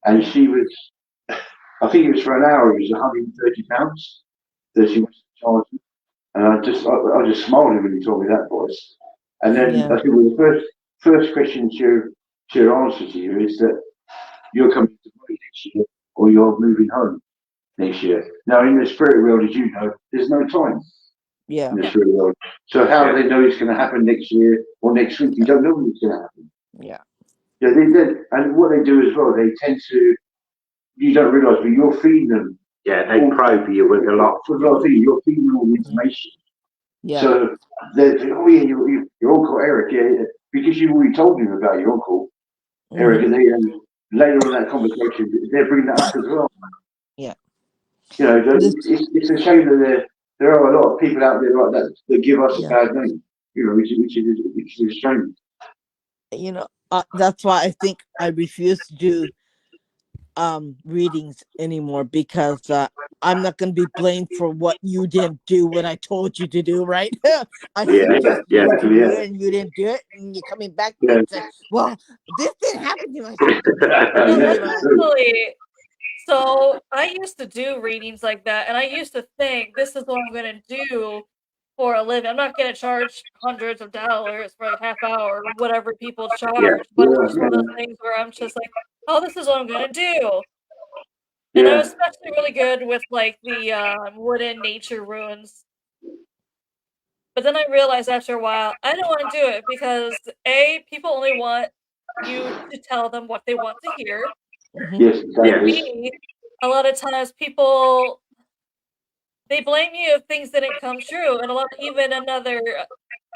D: and she was, I think it was for an hour. It was £130 that she was charging, and I just smiled when he told me that, voice. And then I think the first question she'll answer to you is that you're coming to Bali next year, or you're moving home next year. Now, in the spirit world, as you know, there's no time.
B: Yeah.
D: In the spirit world. So how do they know it's going to happen next year or next week? You don't know when it's going to happen.
B: Yeah.
D: Yeah, and what they do as well, they tend to. You don't realise, but you're feeding them.
C: Yeah, they probe you with a lot.
D: You're feeding them all the information.
B: Yeah.
D: So they're your uncle Eric, because you've already told him about your uncle Eric, and later on in that conversation, they're bringing that up as well.
B: Yeah.
D: It's a shame that there are a lot of people out there like that give us a bad name. Which is a shame.
B: That's why I think I refuse to do readings anymore, because I'm not going to be blamed for what you didn't do when I told you to do, right? I suggested you to do it and you didn't do it, and you're coming back and say, well, this didn't happen to me.
A: So I used to do readings like that, and I used to think this is what I'm going to do for a living. I'm not going to charge hundreds of dollars for a half hour or whatever people charge, but it's one of those things where I'm just like, oh, this is what I'm going to do. And I'm especially really good with like the wooden nature ruins. But then I realized after a while, I don't want to do it because A, people only want you to tell them what they want to hear.
D: Yes,
A: and B, a lot of times people, they blame you if things didn't come true. And even another,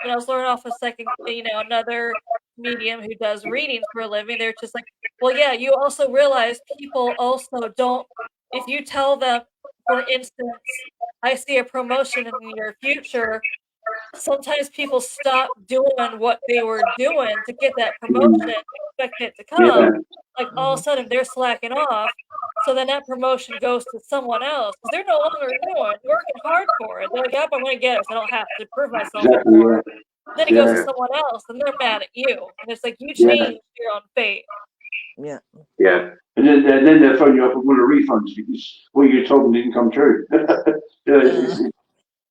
A: when I was learning off a second, another medium who does readings for a living, they're just like, well, yeah, you also realize people also don't, if you tell them, for instance, I see a promotion in your future, sometimes people stop doing what they were doing to get that promotion, expecting it to come. Like all of a sudden they're slacking off. So then that promotion goes to someone else because they're no longer working hard for it. They're like, yep, I'm going to get it. So I don't have to prove myself
G: Exactly.
A: anymore. Then it goes to
G: Yeah.
A: someone else and they're mad at you. And it's like, you
G: Yeah.
A: changed your own fate.
B: Yeah.
G: Yeah. And then they'll phone you up and want a refund because what you told them didn't come true.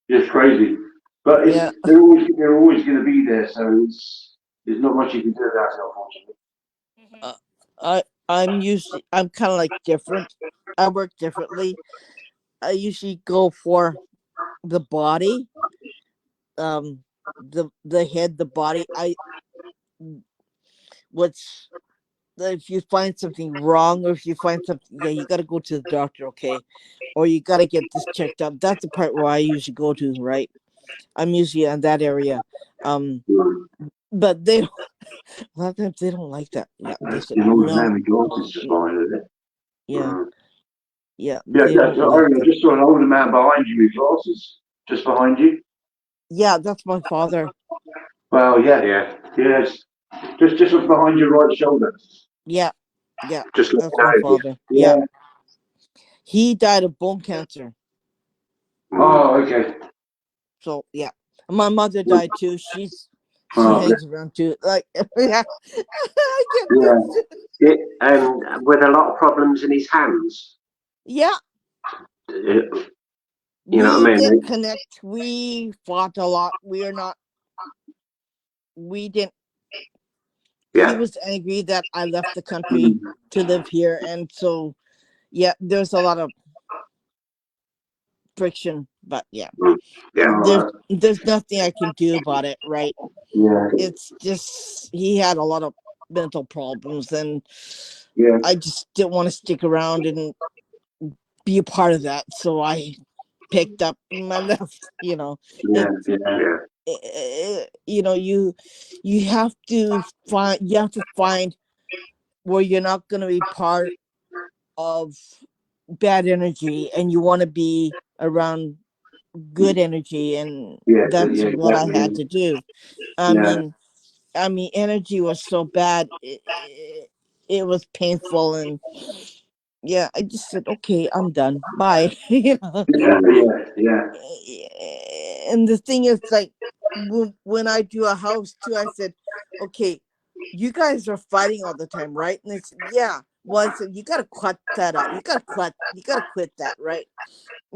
G: It's crazy. But
B: Yeah.
G: they're always going to be there. So there's not much you can do about it, unfortunately.
B: I'm kind of like different. I work differently. I usually go for the body, the head, the body. If you find something wrong, or if you find something, yeah, you got to go to the doctor, okay, or you got to get this checked out. That's the part where I usually go to, right? I'm usually on that area. But they, a lot of times they don't like that. Yeah, they said no. Yeah. Yeah.
G: I just saw an older man behind you with glasses, just behind you.
B: Yeah, that's my father.
G: Well, yeah. Just look behind your right shoulder.
B: Yeah.
G: Just
B: that's my father. Yeah. He died of bone cancer.
G: Oh, okay.
B: So yeah, my mother died too. She hangs around too. Like yeah, I get this.
C: And with a lot of problems in his hands.
B: Yeah.
C: You know what I mean?
B: Didn't connect. We fought a lot. We didn't.
C: Yeah.
B: He was angry that I left the country to live here, and so yeah, there's a lot of friction. But yeah, there's nothing I can do about it, right?
G: Yeah.
B: It's just he had a lot of mental problems, and I just didn't want to stick around and be a part of that, so I picked up my left. You know, you know, you have to find where you're not going to be part of bad energy, and you want to be around good energy, and that's what I had to do. I mean, energy was so bad, it was painful, and yeah, I just said, okay, I'm done, bye. You know?
G: Yeah.
B: And the thing is, like, when I do a house too, I said, okay, you guys are fighting all the time, right? And they said, yeah. Well, I said, you gotta cut that out. You gotta quit that, right?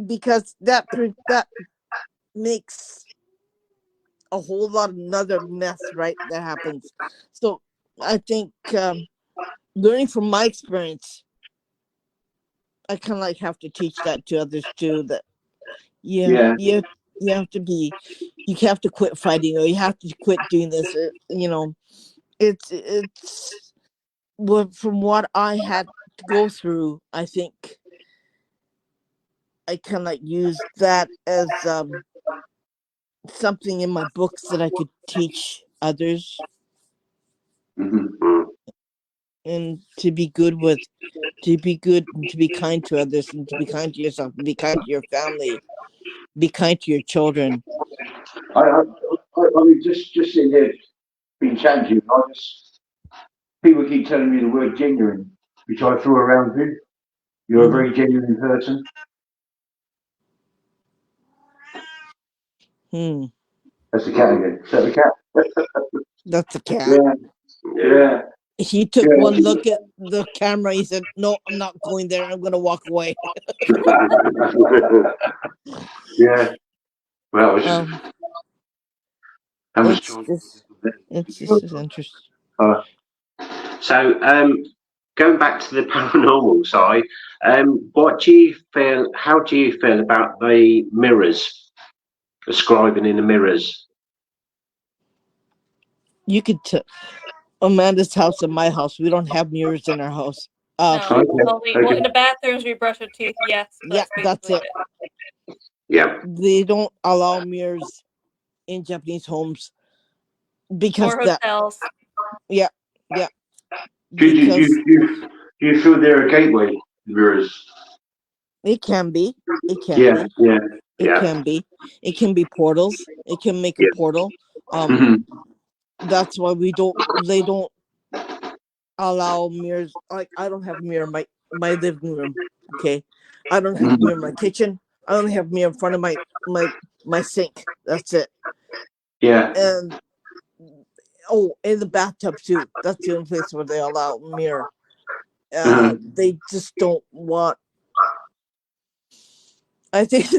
B: Because that makes a whole lot of another mess, right? That happens. So I think learning from my experience, I kind of like have to teach that to others too. That you have to quit fighting, or you have to quit doing this. You know, it's from what I had to go through. I think I kind of like used that as something in my books that I could teach others, and to be good, and to be kind to others, and to be kind to yourself, and be kind to your family, be kind to your children.
G: I mean, just sitting here being chatting to you, people keep telling me the word genuine, which I threw around with. You're a very genuine person. That's the cat again. Is that the cat?
B: That's the cat.
G: Yeah.
B: He took one look at the camera. He said, "No, I'm not going there. I'm going to walk away."
G: Yeah. Well,
B: it's just interesting.
C: So, going back to the paranormal side, what do you feel? How do you feel about the mirrors? Describing in the mirrors.
B: You could Amanda's house and my house. We don't have mirrors in our house.
A: No, well, in the bathrooms we brush our teeth. Yes.
B: Yeah, that's it.
C: Yeah.
B: They don't allow mirrors in Japanese homes because
A: or hotels.
B: Yeah.
G: Do you feel they're a gateway, mirrors?
B: It can be.
G: Yeah.
B: It can be. It can be portals. It can make a portal. That's why they don't allow mirrors. Like, I don't have a mirror in my living room. Okay. I don't have a mirror in my kitchen. I only have a mirror in front of my sink. That's it.
G: Yeah.
B: And in the bathtub too. That's the only place where they allow a mirror. They just don't want. I think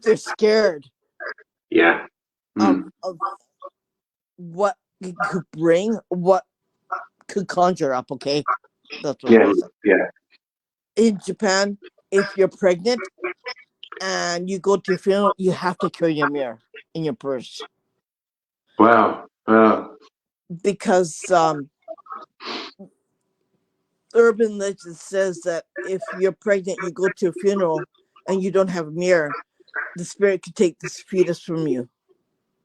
B: they're scared.
G: Yeah.
B: Of what it could bring, what could conjure up. Okay, that's what.
G: Yeah.
B: In Japan, if you're pregnant and you go to your funeral, you have to carry a mirror in your purse.
G: Wow.
B: Because urban legend says that if you're pregnant, you go to a funeral and you don't have a mirror, the spirit could take this fetus from you.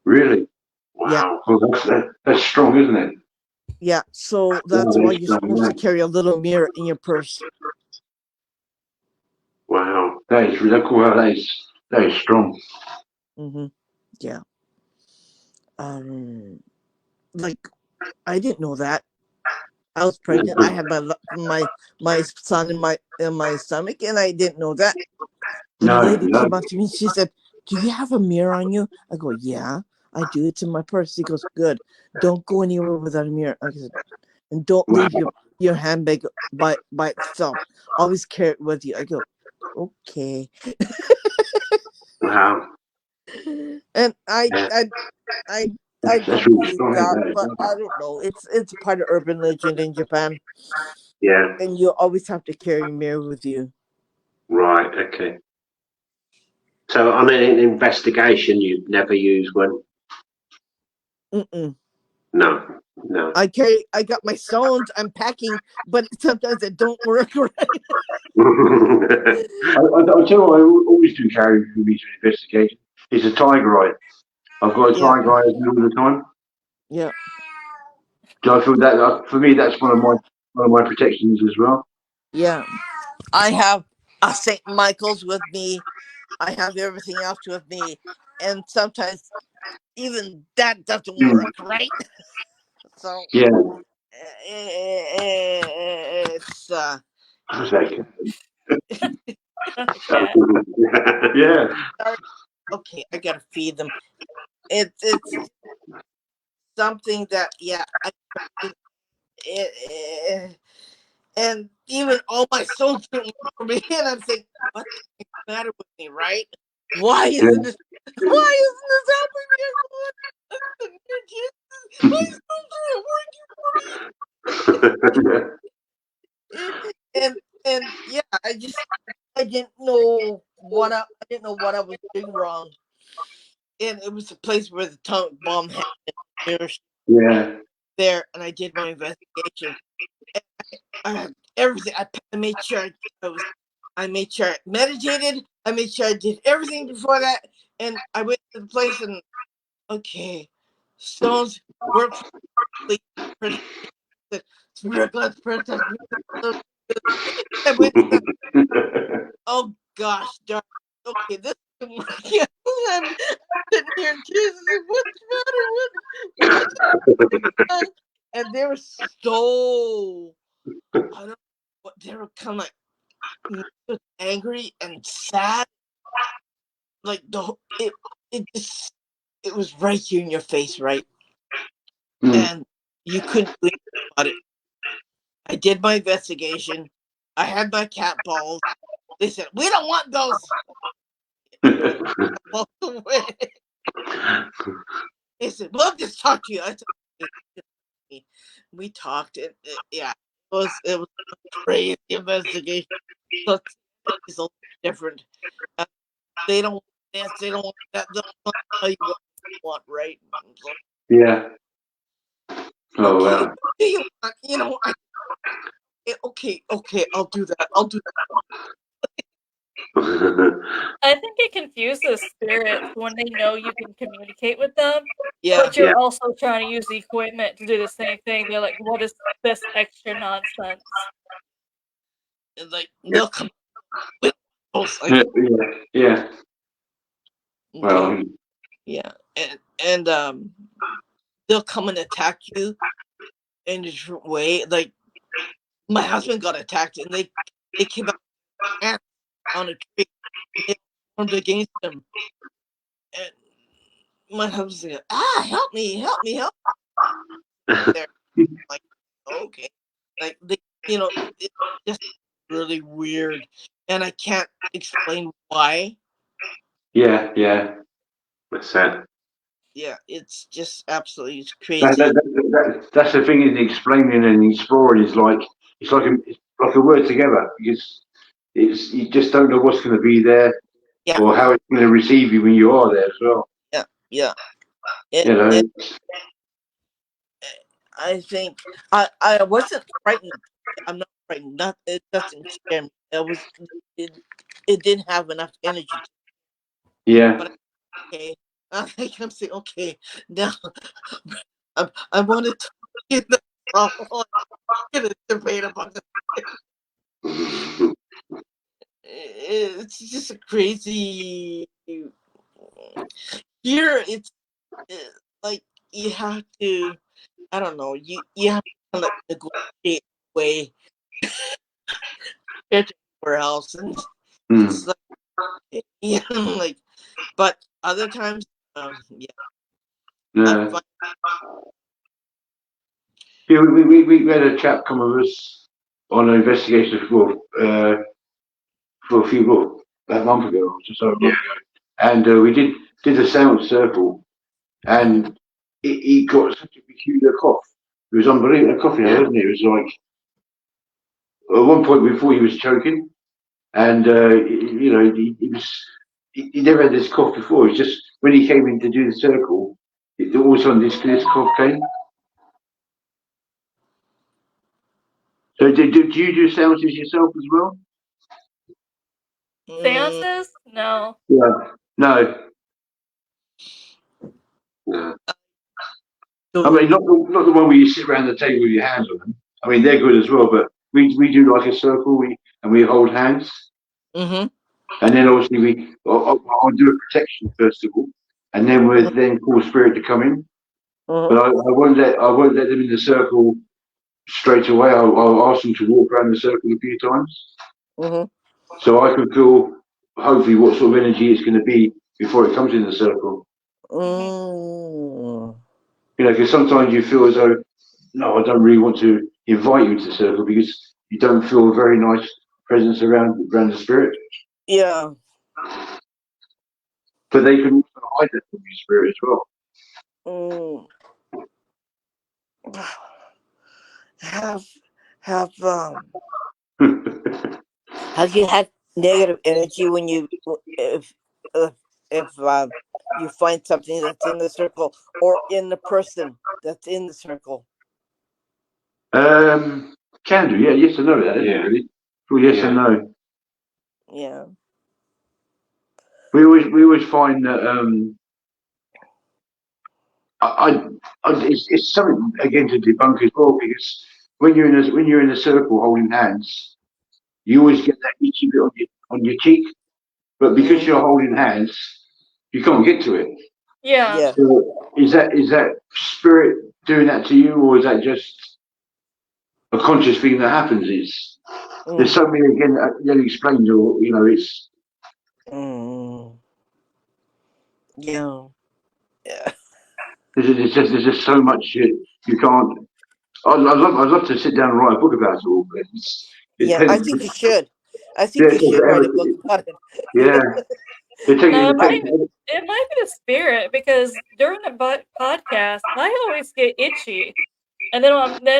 G: Really? Wow.
B: Yeah.
G: Well, that's strong, isn't it?
B: Yeah. So that's why you're supposed to carry a little mirror in your purse.
G: Wow. That is really cool. That is strong.
B: Yeah. Like, I didn't know that. I was pregnant. I had my son in my stomach, and I didn't know that. And the lady came up to me and she said, "Do you have a mirror on you?" I go, "Yeah, I do. It's in my purse." He goes, "Good. Don't go anywhere without a mirror." I said, "And don't leave your handbag by itself. Always carry it with you." I go, "Okay."
G: Wow.
B: And I don't believe that, but I don't know. It's part of urban legend in Japan.
G: Yeah.
B: And you always have to carry a mirror with you.
G: Right. Okay.
C: So on an investigation, you'd never use one? No.
B: I got my stones. I'm packing, but sometimes it don't work right.
G: I'll tell you what I always do carry with me to investigation. It's a tiger eye. I've got a tiger eye all the time.
B: Yeah.
G: Do I feel that for me that's one of my protections as well?
B: Yeah. I have a St. Michael's with me. I have everything else with me, and sometimes even that doesn't work right. So
G: yeah,
B: it's
G: yeah.
B: Okay, I gotta feed them. It's something that and even all my souls didn't work for me, and I'm thinking, what's the matter with me, right? Why isn't this happening? My souls aren't working for me. and yeah, I didn't know what I was doing wrong. And it was a place where the atomic bomb had been there, and I did my investigation. And everything. I made sure I meditated. I made sure I did everything before that, and I went to the place and stones work. Oh gosh, darn. Okay, this isn't working. I'm sitting here in tears. What's the matter? And they were so, I don't know what, they were kind of like angry and sad. Like it was right here in your face, right? And you couldn't do anything about it. I did my investigation. I had my cat balls. They said, "We don't want those." Walked away. They said, "We'll just talk to you." I said, we talked. It was a crazy investigation. So it's a little different. They don't want this. They don't want that. They'll tell you what you want, right?
G: Yeah. Oh
B: okay,
G: wow.
B: You know, okay, I'll do that. I'll do that.
A: I think it confuses spirits when they know you can communicate with them,
B: Yeah.
A: but you're also trying to use the equipment to do the same thing. They're like, "What is this extra nonsense?"
B: And like they'll come.
G: Yeah. Well,
B: Yeah, and they'll come and attack you in a different way. Like my husband got attacked, and they came out ants on a tree, and formed against him, and my husband's like, help me, help me, help me. They're like, okay, like it's just really weird, and I can't explain why.
G: yeah.
C: That's it.
B: Yeah, it's just absolutely crazy.
G: That's the thing in explaining and exploring is like it's like a word together because you just don't know what's going to be there
B: Yeah.
G: or how it's going to receive you when you are there as well.
B: Yeah. I think I wasn't frightened. I'm not frightened. It doesn't scare me. It didn't have enough energy.
G: Yeah.
B: But okay, I'm saying okay. Now I wanted to get the get a debate about it. It's just a crazy. Here, it's like you have to. I don't know. You have to like negotiate way everywhere else, and it's like like. But other times,
G: Yeah. We had a chap come with us on an investigation for a few about a month ago, just over a month ago, and we did a seance circle, and he got such a peculiar cough. It was unbelievable, coughing, wasn't it? It was like at one point before he was choking, and he never had this cough before. It's just when he came in to do the circle, all of a sudden this cough came. So do you do seances yourself as well?
A: Seances? No.
G: Yeah. No. Yeah. I mean, not the one where you sit around the table with your hands on them. I mean, they're good as well, but we do like a circle, we hold hands.
B: Mm-hmm.
G: And then obviously I'll do a protection first of all, and then we'll then call spirit to come in. But I won't let them in the circle straight away. I'll ask them to walk around the circle a few times, so I can feel hopefully what sort of energy it's going to be before it comes in the circle. Because sometimes you feel as though, no, I don't really want to invite you to the circle because you don't feel a very nice presence around the spirit.
B: Yeah.
G: But they can also hide that from your spirit as well.
B: Have you had negative energy when if you find something that's in the circle or in the person that's in the circle?
G: Can do, yeah, yes and no. That isn't really. Well, yes and no.
B: Yeah.
G: We always find that it's something again to debunk as well, because when you're in a circle holding hands, you always get that itchy bit on your cheek, but because you're holding hands, you can't get to it.
A: Yeah.
G: So is that spirit doing that to you, or is that just a conscious thing that happens? There's so many again that explains, or it's.
B: Yeah.
G: There's just so much you can't. I'd love to sit down and write a book about it all. But
B: I think you should. I think you should write a book about it.
G: Yeah.
A: It might be the spirit, because during the podcast, I always get itchy. And then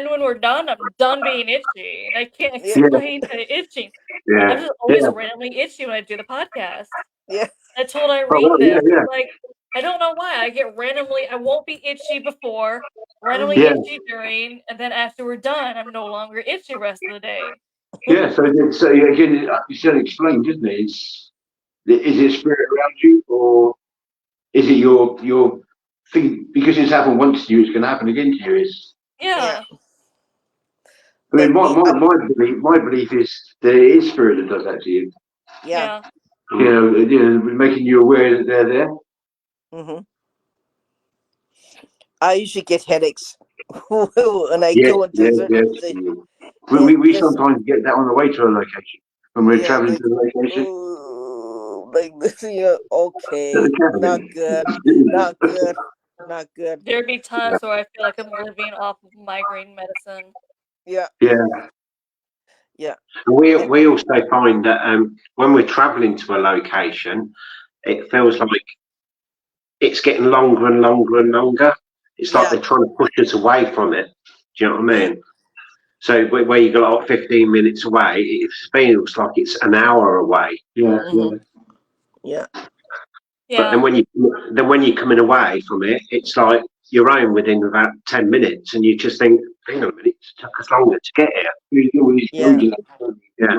A: when we're done, I'm done being itchy. And I can't explain the itching.
G: Yeah.
A: I'm just always randomly itchy when I do the podcast.
B: Yeah.
A: I told Irene this. Like, I don't know why. I get randomly, I won't be itchy before, randomly itchy during, and then after we're done, I'm no longer itchy the rest of the day.
G: Yeah, so again, you said explained, didn't it? Is it spirit around you, or is it your thing? Because it's happened once to you, it's going to happen again to you.
A: Yeah.
G: I mean, my belief is that it is spirit that does that to you.
B: Yeah.
G: Making you aware that they're there.
B: Mm-hmm. I usually get headaches when I
G: Yeah,
B: go into
G: yeah,
B: certain
G: yeah.
B: places.
G: We
B: Just
G: sometimes get that on the way to a location when we're
B: yeah,
G: traveling
B: like
G: to the location.
B: like this. Okay, not good, not good, not good.
A: There'd be times where I feel like I'm living off of migraine medicine.
B: Yeah,
G: Yeah.
B: yeah,
C: We also find that when we're travelling to a location, it feels like it's getting longer and longer and longer. It's like
B: yeah,
C: they're trying to push us away from it. Do you know what I
B: yeah.
C: mean? So where you go like 15 minutes away, it feels like it's an hour away.
G: Yeah,
B: Mm-hmm. Yeah.
C: But
A: Yeah.
C: then when you're coming away from it, it's like you're home within about 10 minutes, and you just think, hang on a minute, it took us longer to get here.
B: Yeah.
C: Yeah.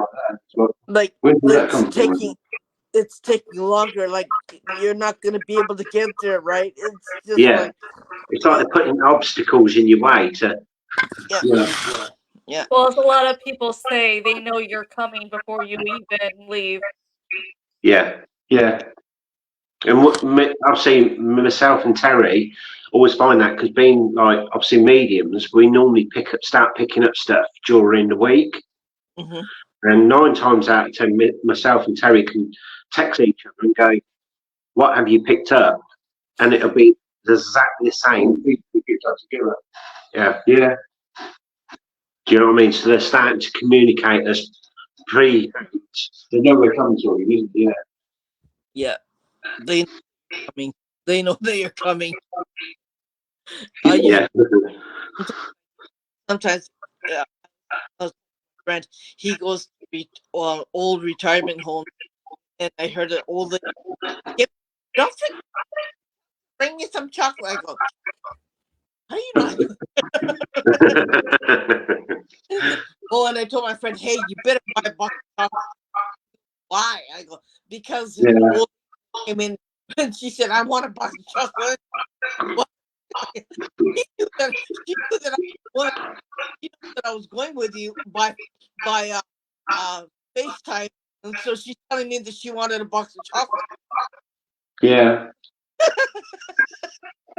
B: Like
G: Where did that
B: it's
G: come from?
B: taking longer. Like you're not gonna be able to get there, right? It's just
C: Yeah.
B: like
C: It's like they're putting obstacles in your way to.
B: yeah,
G: Yeah,
B: yeah,
A: Well, as a lot of people say, they know you're coming before you even leave.
C: Yeah.
G: yeah,
C: And I've seen myself and Terry always find that because being like obviously mediums, we normally start picking up stuff during the week,
B: mm-hmm.
C: and 9 times out of 10, myself and Terry can text each other and go, "What have you picked up?" And it'll be exactly the same.
G: we get that together.
C: Yeah.
G: Yeah,
C: Do you know what I mean? So they're starting to communicate as pre.
G: they know we're coming to you. Yeah,
B: Yeah. They coming. They know they are coming.
C: Yeah.
B: Sometimes a friend he goes to old retirement home, and I heard an old lady, "Give nothing, bring me some chocolate." I go, "How you not?" Oh, and I told my friend, "Hey, you better buy a box of chocolate." Why? I go, because
G: yeah.
B: old came in and she said, "I want a box of chocolate." What? She knew that she knew that I was going with you by FaceTime, and so she's telling me that she wanted a box of chocolate.
G: Yeah.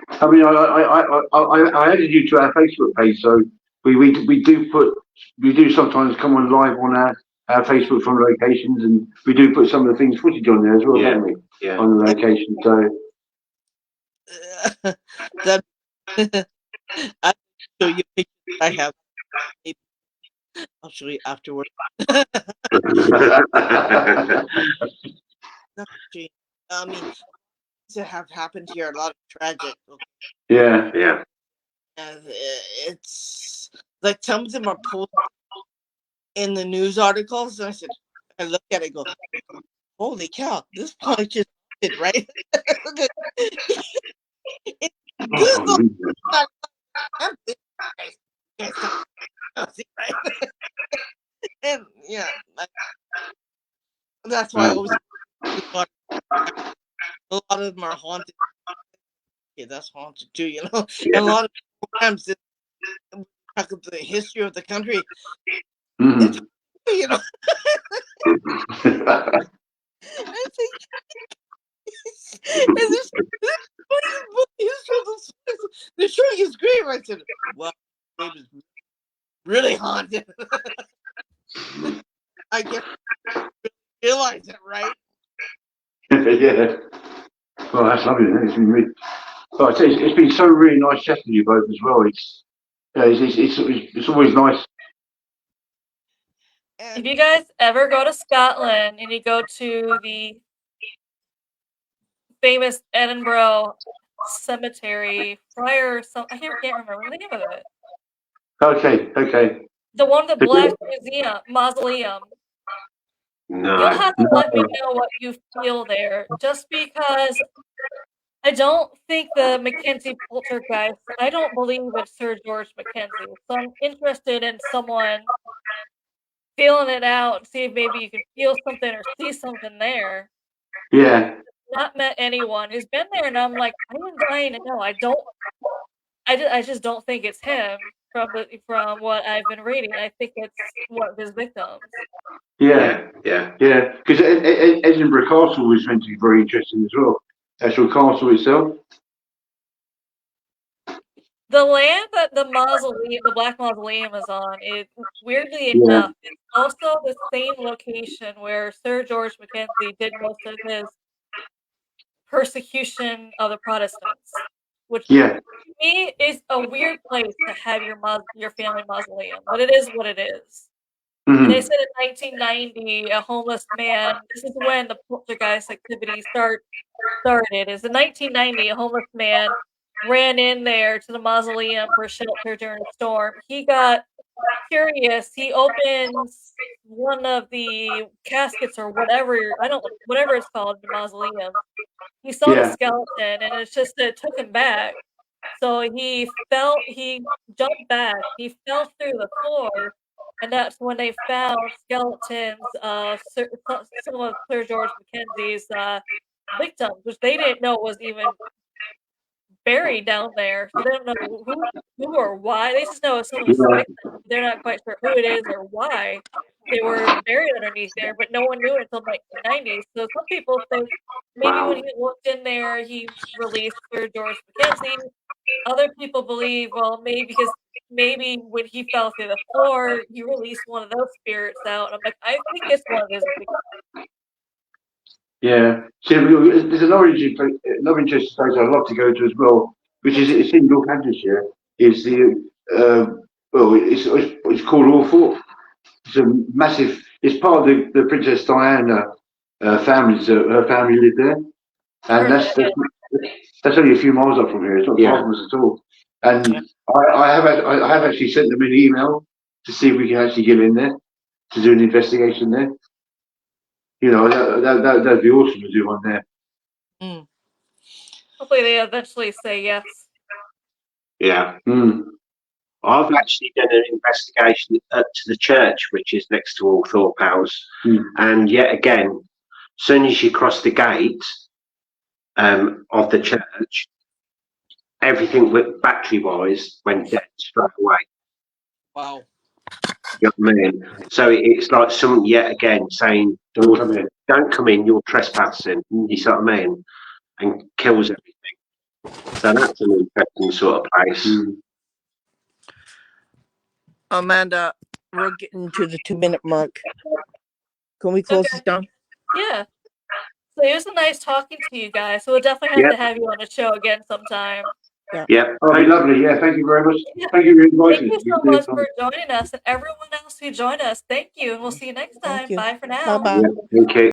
G: I mean, I added you to our Facebook page, so we do sometimes come on live on our Facebook from locations, and we do put some of the things footage on there as well,
C: Yeah.
G: don't we?
C: Yeah.
G: On the location, so
B: That I'll show you pictures I have. I'll show you afterward. I mean, to have happened here, a lot of tragic.
G: yeah,
C: Yeah.
B: And it's like some of them are pulled in the news articles. And I look at it and go, holy cow, this place just did, right? Google. Right? And yeah, that's why I always a lot of them are haunted. Yeah, that's haunted too, you know.
C: Yeah.
B: And a lot of programs that talk about the history of the country,
G: Mhm.
B: you know. I think and this they're showing his grave. I said, well, his grave is really haunted. I guess realize it, right?
G: Yeah. Well, that's lovely. It's been really, well, it's been so really nice chatting to you both as well. It's always nice.
A: If you guys ever go to Scotland and you go to the famous Edinburgh Cemetery, Friar, I can't remember the name of it.
G: Okay.
A: The one with the black mausoleum.
C: No.
A: You'll have to let me know what you feel there, just because I don't think the Mackenzie poltergeist. I don't believe it's Sir George Mackenzie, so I'm interested in someone feeling it out and see if maybe you can feel something or see something there.
G: Yeah.
A: Not met anyone who's been there, and I'm like, I'm dying to know. I just don't think it's him from what I've been reading. I think it's one of his victims.
G: Yeah.
C: Yeah.
G: Because Edinburgh Castle was meant to be very interesting as well. actual castle itself?
A: The land that the mausoleum, the Black Mausoleum, is on, is weirdly
G: Yeah.
A: enough, it's also the same location where Sir George Mackenzie did most of his persecution of the Protestants, which
G: Yeah.
A: to me is a weird place to have your family mausoleum, but it is what it is. And they
G: Mhm.
A: said in 1990, a homeless man. This is when the poltergeist activity started. Is in 1990, a homeless man ran in there to the mausoleum for shelter during a storm. He got curious. He opens one of the caskets or whatever whatever it's called, the mausoleum. He saw the
G: Yeah.
A: skeleton, and it took him back. So he jumped back. He fell through the floor, and that's when they found skeletons of some of Sir George Mackenzie's victims, which they didn't know was even buried down there. So they don't know who or why. They just know it's some of his
G: Yeah.
A: victims. They're not quite sure who it is or why they were buried underneath there, but no one knew until 1990s. So some people think maybe
G: Wow.
A: when he looked in there, he released Sir George Mackenzie. Other people believe, well, maybe when he fell through the floor, he released one of those spirits out. And I'm like, I think it's one of his victims.
G: Yeah. See, there's another interesting place I'd love to go to as well, which is it's in Northamptonshire. Is the well, it's called Althorpe. It's a massive. It's part of the Princess Diana family. So her family lived there, and that's only a few miles up from here. It's not far from us at all. And I have actually sent them an email to see if we can actually get in there to do an investigation there. You know, that'd be awesome to do one there.
B: Mm.
A: Hopefully they eventually say yes.
C: Yeah.
G: Mm.
C: I've actually done an investigation up to the church, which is next to Althorpe House.
G: Mm.
C: And yet again, as soon as you cross the gate of the church, everything with battery-wise went dead straight away.
B: Wow.
C: You know what I mean? So it's like some yet again saying,
G: Don't come in.
C: don't come in, you're trespassing. You see what I mean? And kills everything. So that's an interesting sort of place.
G: Mm.
B: Amanda, we're getting to the 2-minute mark. Can we close this down?
A: Yeah. So it was nice talking to you guys. So we'll definitely have to have you on the show again sometime.
C: Yeah.
G: Oh, lovely. Yeah, thank you very much.
A: Yeah.
G: Thank you for inviting
A: Thank
G: us.
A: you so much for joining us, and everyone else who joined us. Thank you, and we'll see you next time.
B: you.
A: Bye for now.
B: Bye-bye.
G: Yeah, okay.